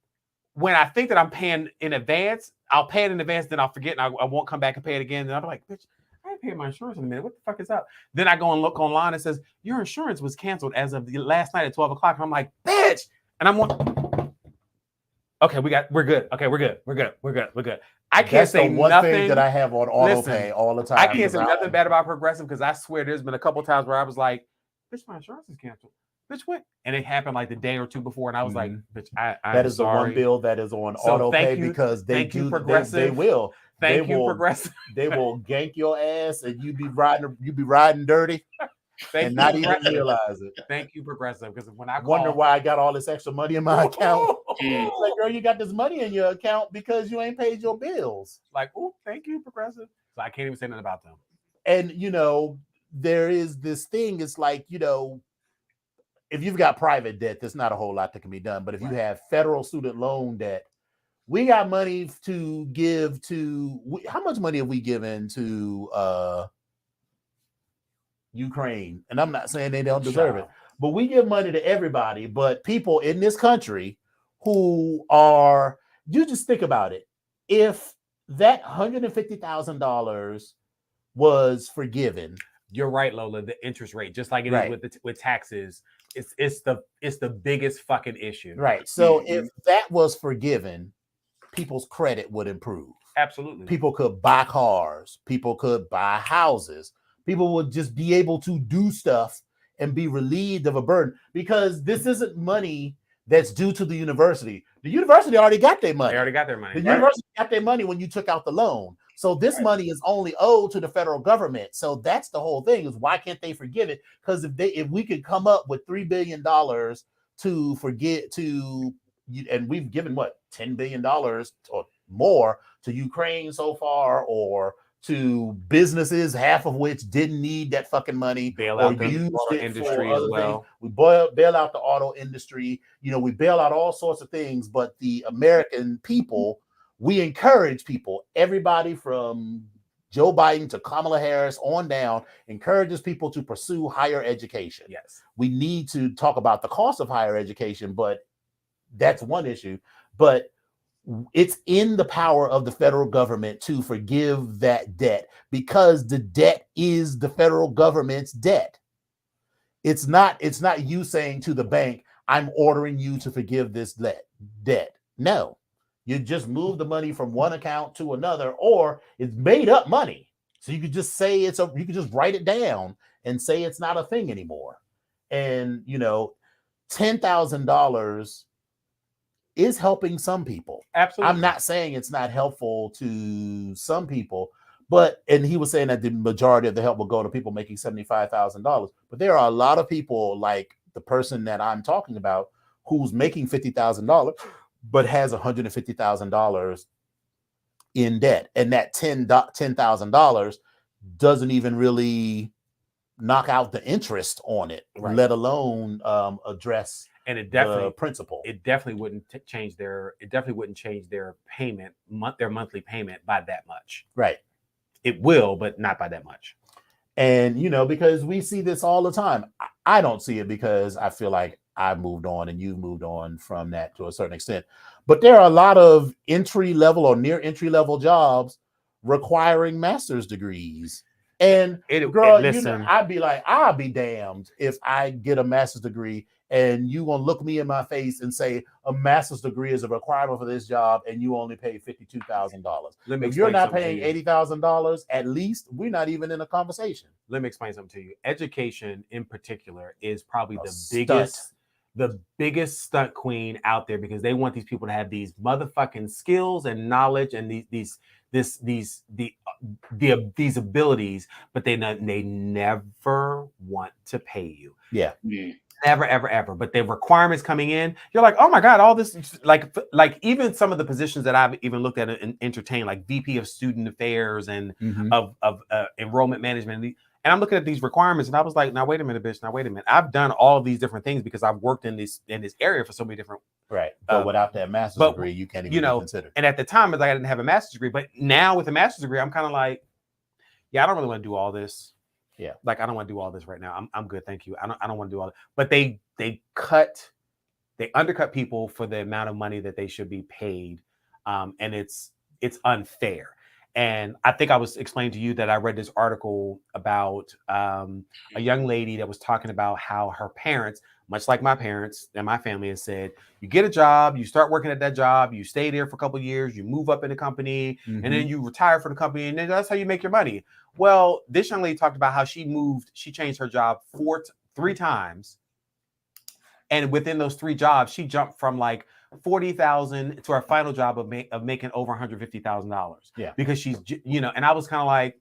when I think that I'm paying in advance, I'll pay it in advance, then I'll forget and I won't come back and pay it again. Then I'll be like, bitch, I ain't paying my insurance in a minute. What the fuck is up? Then I go and look online and it says, your insurance was canceled as of last night at 12 o'clock. And I'm like, bitch. And I'm like, okay, we're good. Okay, we're good. I can't say one nothing thing that I have on auto pay all the time. I can't say nothing bad about Progressive because I swear there's been a couple times where I was like, bitch, my insurance is canceled. Bitch, what? And it happened like the day or two before, and I was like, bitch, that is sorry. The one bill that is on auto pay because they will. Thank you, Progressive. They will gank your ass and you be riding dirty. And not even realize it. Thank you, Progressive. Because when I wonder why I got all this extra money in my account. Like, girl, you got this money in your account because you ain't paid your bills. Like, oh, thank you, Progressive. So I can't even say nothing about them. And there is this thing. It's like, if you've got private debt, there's not a whole lot that can be done. But if you have federal student loan debt, we got money to give to. How much money have we given to Ukraine? And I'm not saying they don't deserve it, but we give money to everybody. But people in this country who are, you just think about it. If that $150,000 was forgiven, you're right, Lola. The interest rate, just like it is with taxes, it's the biggest fucking issue. Right. So if that was forgiven, people's credit would improve. Absolutely. People could buy cars. People could buy houses. People would just be able to do stuff and be relieved of a burden, because this isn't money that's due to the university. The university already got their money. They already got their money. The university got their money when you took out the loan. So this money is only owed to the federal government. So that's the whole thing, is why can't they forgive it? Because if we could come up with $3 billion and we've given what, $10 billion or more to Ukraine so far, or to businesses, half of which didn't need that fucking money, bail out the auto industry as well. We bail out the auto industry. We bail out all sorts of things. But the American people, we encourage people, everybody from Joe Biden to Kamala Harris on down, encourages people to pursue higher education. Yes, we need to talk about the cost of higher education, but that's one issue. But it's in the power of the federal government to forgive that debt, because the debt is the federal government's debt. It's not you saying to the bank, I'm ordering you to forgive this debt. No, you just move the money from one account to another, or it's made up money. So you could just say you could just write it down and say it's not a thing anymore. And $10,000 is helping some people. Absolutely. I'm not saying it's not helpful to some people, and he was saying that the majority of the help will go to people making $75,000. But there are a lot of people like the person that I'm talking about who's making $50,000, but has $150,000 in debt. And that $10,000 doesn't even really knock out the interest on it, let alone address and it definitely the principal. It definitely wouldn't change their payment, their monthly payment by that much. Right. It will, but not by that much. And because we see this all the time. I don't see it because I feel like I've moved on and you've moved on from that to a certain extent. But there are a lot of entry level or near entry level jobs requiring master's degrees. And girl, I'd be like, I'll be damned if I get a master's degree and you gonna look me in my face and say a master's degree is a requirement for this job and you only pay $52,000. If you're not paying $80,000 at least, we're not even in a conversation. Let me explain something to you. Education in particular is probably the biggest stunt queen out there, because they want these people to have these motherfucking skills and knowledge and these abilities, but they never want to pay you. Yeah. Never, ever, ever. But the requirements coming in, you're like, oh my God, all this, like even some of the positions that I've even looked at and entertained, like VP of Student Affairs and of enrollment management. And I'm looking at these requirements and I was like, now wait a minute, bitch. Now wait a minute. I've done all of these different things because I've worked in this area for so many different. Right. But without that master's degree, you can't even be considered. And at the time, it's like I didn't have a master's degree. But now with a master's degree, I'm kind of like, yeah, I don't really want to do all this. Yeah. Like, I don't want to do all this right now. I'm good. Thank you. I don't want to do all that. But they undercut people for the amount of money that they should be paid. And it's unfair. And I think I was explaining to you that I read this article about a young lady that was talking about how her parents, much like my parents and my family, has said, you get a job, you start working at that job, you stay there for a couple of years, you move up in the company, and then you retire from the company, and then that's how you make your money. Well, this young lady talked about how she changed her job three times. And within those 3 jobs, she jumped from like $40,000 to our final job of making over $150,000. Yeah, because she's, and I was kind of like,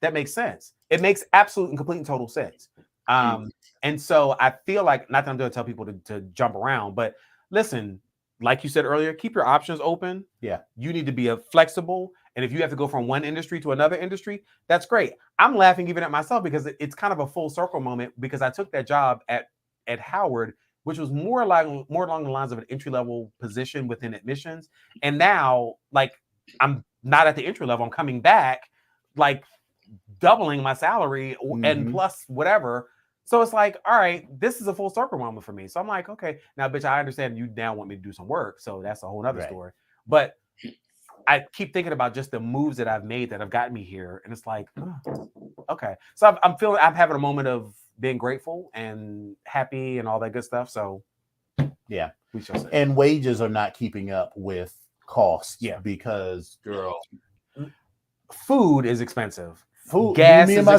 that makes sense. It makes absolute and complete and total sense. And so I feel like, not that I'm going to tell people to jump around, but listen, like you said earlier, keep your options open. Yeah, you need to be flexible, and if you have to go from one industry to another industry, that's great. I'm laughing even at myself because it's kind of a full circle moment, because I took that job at Howard, which was more along the lines of an entry-level position within admissions. And now, like, I'm not at the entry level. I'm coming back, like, doubling my salary and plus whatever. So it's like, all right, this is a full circle moment for me. So I'm like, okay, now, bitch, I understand you now want me to do some work. So that's a whole nother story. But I keep thinking about just the moves that I've made that have gotten me here. And it's like, oh, okay. So I'm having a moment of being grateful and happy and all that good stuff. So yeah, we shall say. And wages are not keeping up with costs. Yeah, because girl, food is expensive. Food, gas me and my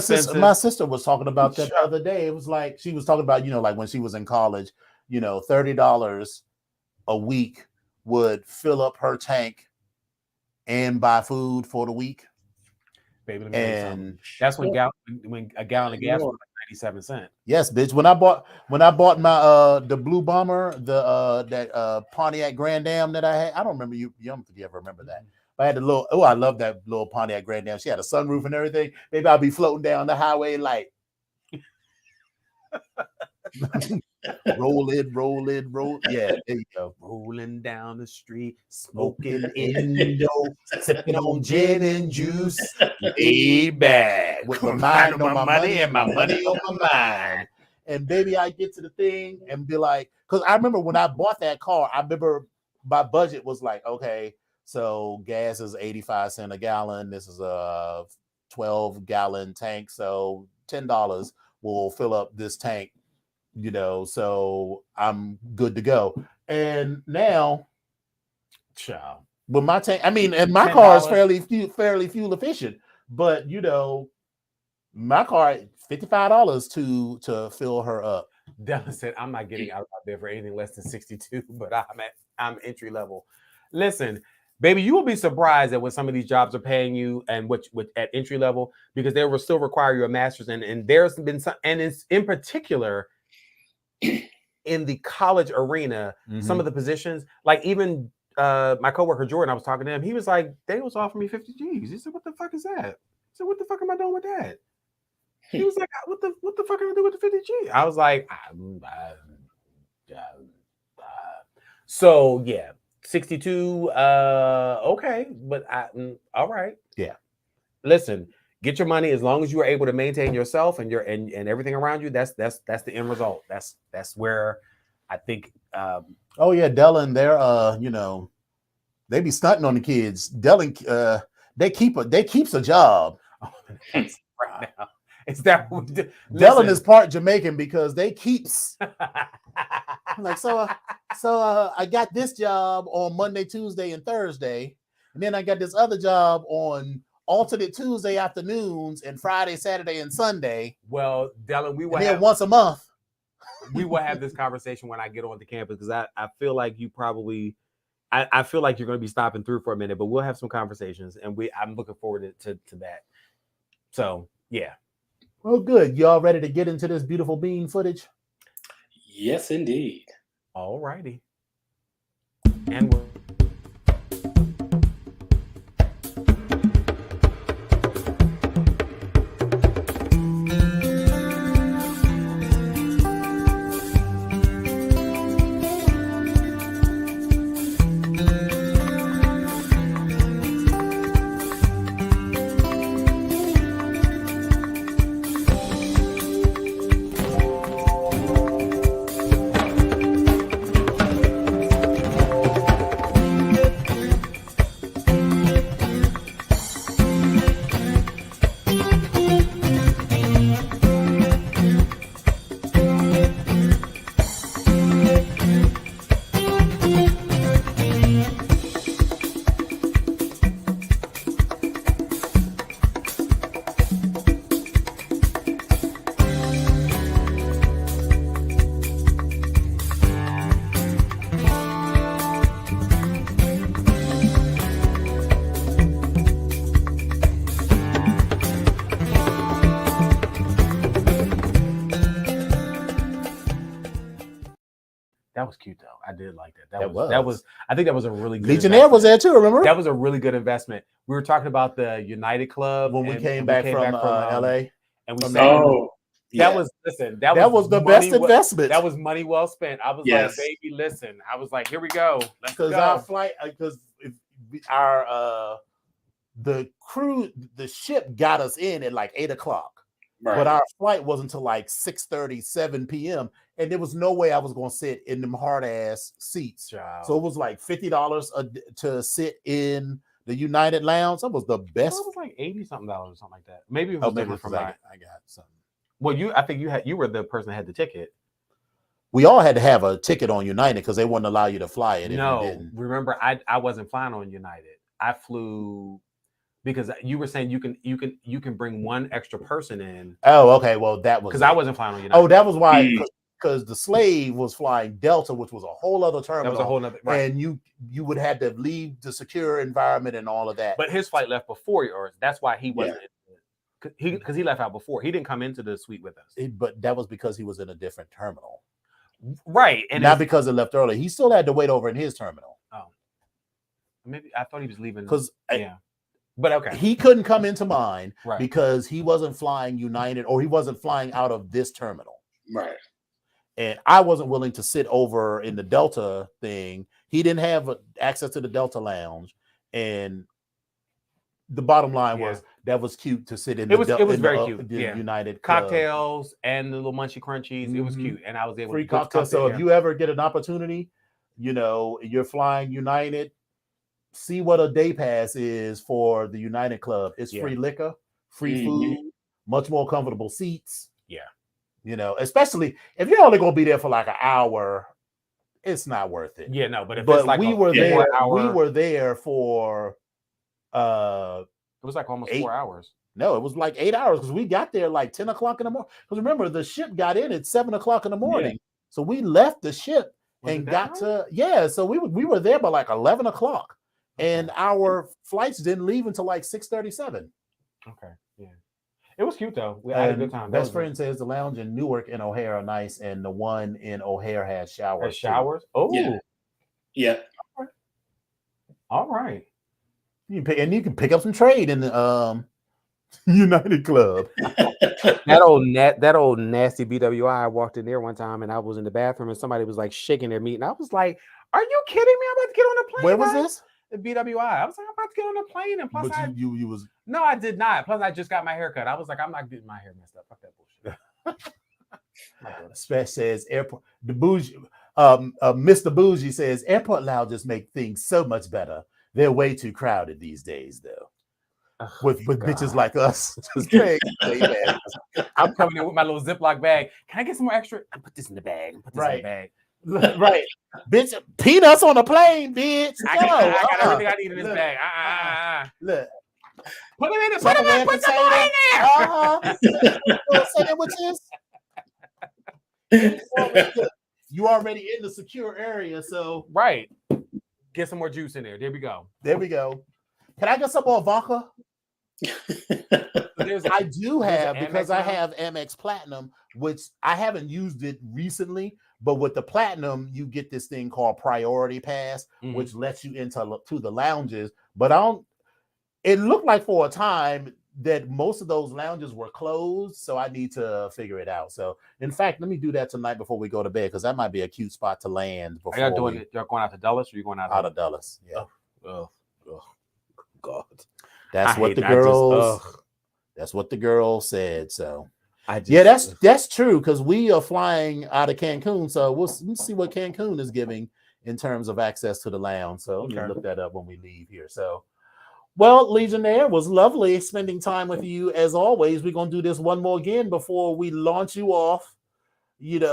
sister was talking about that the other day. It was like, she was talking about, like when she was in college, $30 a week would fill up her tank and buy food for the week. Baby, and that's when a gallon of gas was like 97 cents. Yes, bitch. When I bought my the Blue Bomber, that Pontiac Grand Am that I had, I don't remember you don't think you ever remember that. I had I love that little Pontiac Grand Am. She had a sunroof and everything. Maybe I'll be floating down the highway like roll. Yeah, there you go. Rolling down the street, smoking Indo, sipping on gin and juice, laid back with my mind on my money and my money on my mind. And baby, I get to the thing and be like, because I remember when I bought that car, I remember my budget was like, okay, so gas is 85 cents a gallon. This is a 12-gallon tank, so $10 will fill up this tank. So I'm good to go. And now, child, with my tank, and my car is fairly fuel efficient, but my car $55 to fill her up. Dylan said, I'm not getting out of my bed for anything less than 62, but I'm at I'm entry level. Listen, baby, you will be surprised at what some of these jobs are paying you and what at entry level, because they will still require you a master's. And there's been some, and it's in particular in the college arena, some of the positions, like even my coworker Jordan, I was talking to him. He was like, they was offering me 50 G's. He said, what the fuck is that? I said, what the fuck am I doing with that? He was like, what the fuck am I doing with the 50 G? I was like, so yeah, 62. Okay, but all right. Yeah. Listen, get your money as long as you are able to maintain yourself and and everything around you. That's the end result. That's where I think. Oh yeah, Dellin, they're you know, they be stunting on the kids. Dellin, they keeps a job. Right now. Is that Dellin is part Jamaican because they keeps like so I got this job on Monday, Tuesday, and Thursday, and then I got this other job on alternate Tuesday afternoons and Friday, Saturday, and Sunday. Well, Dellin, we will have once a month. We will have this conversation when I get on the campus, because I feel like you probably I feel like you're going to be stopping through for a minute, but we'll have some conversations, and I'm looking forward to that. So yeah. Well, good. Y'all ready to get into this beautiful bean footage? Yes, indeed. All righty. And we're that was cute though. I did like that. That was. I think that was a really good Legionnaire was there too. Remember? That was a really good investment. We were talking about the United Club when we came back from LA, and we said, that was the best investment. That was money well spent. I was like, baby, listen. I was like, here we go. Because our flight, because our the ship got us in at like 8 o'clock. Right. But our flight wasn't until like 6:30, 7 p.m. And there was no way I was going to sit in them hard ass seats. Child. So it was like $50 to sit in the United Lounge. That was the best. It was like $80-something or something like that. Maybe it was different from I got something. Well, I think you were the person that had the ticket. We all had to have a ticket on United because they wouldn't allow you to fly it. No, remember, I wasn't flying on United. I flew. Because you were saying you can bring one extra person in. Oh, okay. Well, that was because I wasn't flying on United. Oh, that was why. Because the slave was flying Delta, which was a whole other terminal. That was a whole other, right. And you would have to leave the secure environment and all of that. But his flight left before yours. That's why he wasn't. Because he left out before. He didn't come into the suite with us. But that was because he was in a different terminal. Right. And not because it left early. He still had to wait over in his terminal. Oh. Maybe I thought he was leaving. Because but okay. He couldn't come into mine because he wasn't flying United or he wasn't flying out of this terminal. Right. And I wasn't willing to sit over in the Delta thing. He didn't have access to the Delta lounge. And the bottom line was that was cute to sit in. It was very cute. The United cocktails and the little munchy crunchies. It was cute. And I was able to cocktails. So if you ever get an opportunity, you're flying United, see what a day pass is for the United Club. It's free liquor, free food, much more comfortable seats. Yeah. Especially if you're only going to be there for like an hour, it's not worth it. Yeah, no, but if it's like we were there for it was like almost 4 hours. No, it was like 8 hours because we got there like 10 o'clock in the morning. Because remember, the ship got in at 7 o'clock in the morning. Yeah. So we left the ship and got to So we were there by like 11 o'clock, and our flights didn't leave until like 6:37. Okay, yeah, it was cute though. We had a good time. Best friend says the lounge in Newark and O'Hare are nice, and the one in O'Hare has showers. Has showers? Too. Oh, yeah. All right. You can pick up some trade in the United Club. that old nasty BWI. I walked in there one time and I was in the bathroom and somebody was like shaking their meat and I was like, "Are you kidding me? I'm about to get on the plane." Where was this? The BWI. I was like, "I'm about to get on the plane." And plus, you was no, I did not. Plus, I just got my hair cut. I was like, "I'm not getting my hair messed up. Fuck that bullshit." Spec says airport. The bougie, Mr. Bougie says airport lounges make things so much better. They're way too crowded these days, though. With bitches like us. I'm coming in with my little Ziploc bag. Can I get some more extra? I put this in the bag. Put this in the bag. Right. Bitch, peanuts on a plane, bitch. I got everything I need in this bag. Look. Put them in the sandwiches. You already in the secure area, so right. Get some more juice in there. There we go. Can I get some more vodka? I do have, because I have Amex Platinum, which I haven't used it recently, but with the Platinum, you get this thing called Priority Pass, which lets you into the lounges. But it looked like for a time that most of those lounges were closed, so I need to figure it out. So, in fact, let me do that tonight before we go to bed, because that might be a cute spot to land. Before Are y'all doing it? Y'all going out to Dulles, or you going out of Dulles? Yeah. Oh, God. That's what the girl said. So that's true, because we are flying out of Cancun. So we'll see what Cancun is giving in terms of access to the lounge. So let me look that up when we leave here. So, well, Legionnaire, was lovely spending time with you as always. We're gonna do this one more again before we launch you off. Two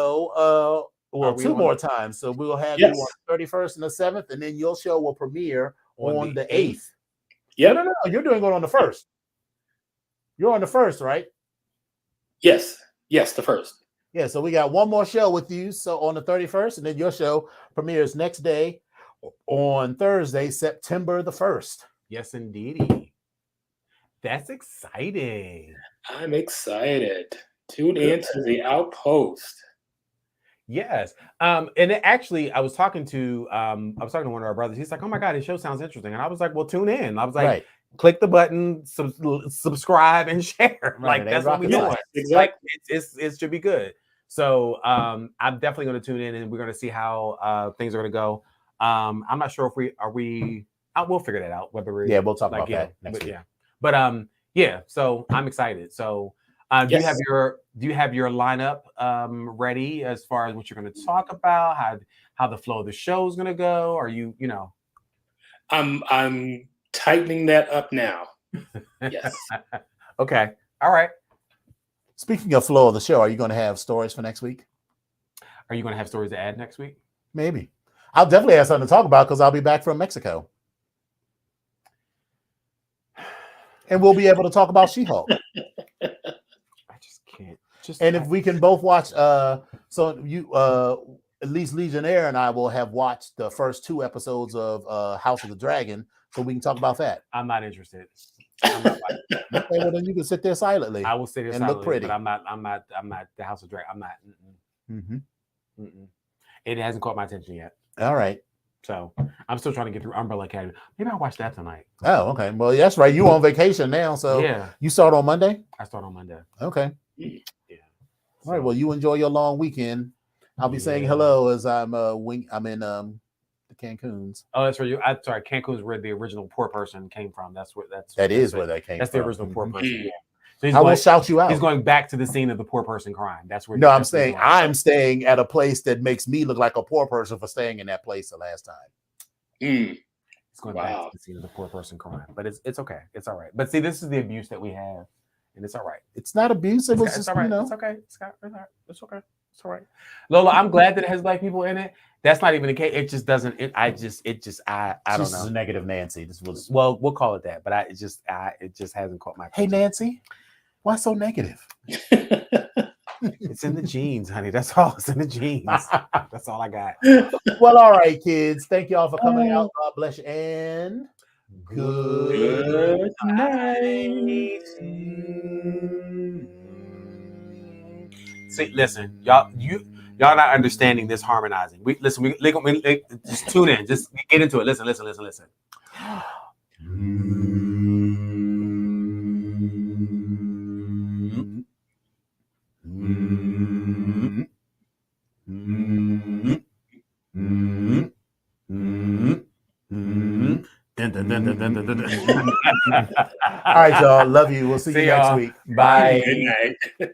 more times. So we'll have you on the 31st and the 7th, and then your show will premiere on the 8th. Yeah. No, you're doing it on the 1st. You're on the 1st, right? Yes, the 1st. Yeah, so we got one more show with you. So on the 31st, and then your show premieres next day on Thursday, September the 1st. Yes, indeed. That's exciting. I'm excited. Tune in to the Outpost. Yes. And actually, I was talking to one of our brothers. He's like, "Oh my God, his show sounds interesting." And I was like, "Well, tune in." I was like, click the button, subscribe and share. Like, that's what we do. Exactly. Like, it should be good. So I'm definitely going to tune in, and we're going to see how things are going to go. I'm not sure if we'll figure that out. Whether we'll talk about that next week. Yeah. But so I'm excited. So do you have your lineup ready as far as what you're going to talk about, how the flow of the show is going to go? Are you I'm tightening that up now. Yes. Okay. All right. Speaking of flow of the show, are you going to have stories for next week? Are you going to have stories to add next week? Maybe. I'll definitely have something to talk about, because I'll be back from Mexico. And we'll be able to talk about She-Hulk. I just can't. If we can both watch, so you, at least Legionnaire and I will have watched the first 2 episodes of House of the Dragon, so we can talk about that. I'm not interested. Okay, well, then you can sit there silently. I will sit there and silently, look pretty. But I'm not the House of Dragon. I'm not. It hasn't caught my attention yet. All right. So I'm still trying to get through Umbrella Academy. Maybe I'll watch that tonight. Oh, okay. Well, that's right. You on vacation now, so yeah. You start on Monday? I start on Monday. Okay. Yeah. All right. Well, you enjoy your long weekend. I'll be saying hello as I'm in the Cancun's. Oh, that's where I'm sorry. Cancun's where the original poor person came from. That's where that came from. That's the original poor person. Yeah. So I will shout you out. He's going back to the scene of the poor person crime. That's where. No, I'm saying I'm staying at a place that makes me look like a poor person for staying in that place the last time. He's going back to the scene of the poor person crime, but it's okay. It's all right. But see, this is the abuse that we have, and it's all right. It's not abuse. It's all right. It's okay. It's okay. It's all right. Lola, I'm glad that it has Black people in it. That's not even the case. It just doesn't. I don't know. This is a negative Nancy. Well, we'll call it that. But it just hasn't caught my attention. Hey, Nancy. Why so negative? It's in the genes, honey. That's all. It's in the genes. That's all I got. Well, all right, kids. Thank y'all for coming out. God bless you. And Good night. See, listen, y'all not understanding this harmonizing. We just tune in. Just get into it. Listen. all right, y'all. Love you. We'll see you next y'all. week. Bye. Good night.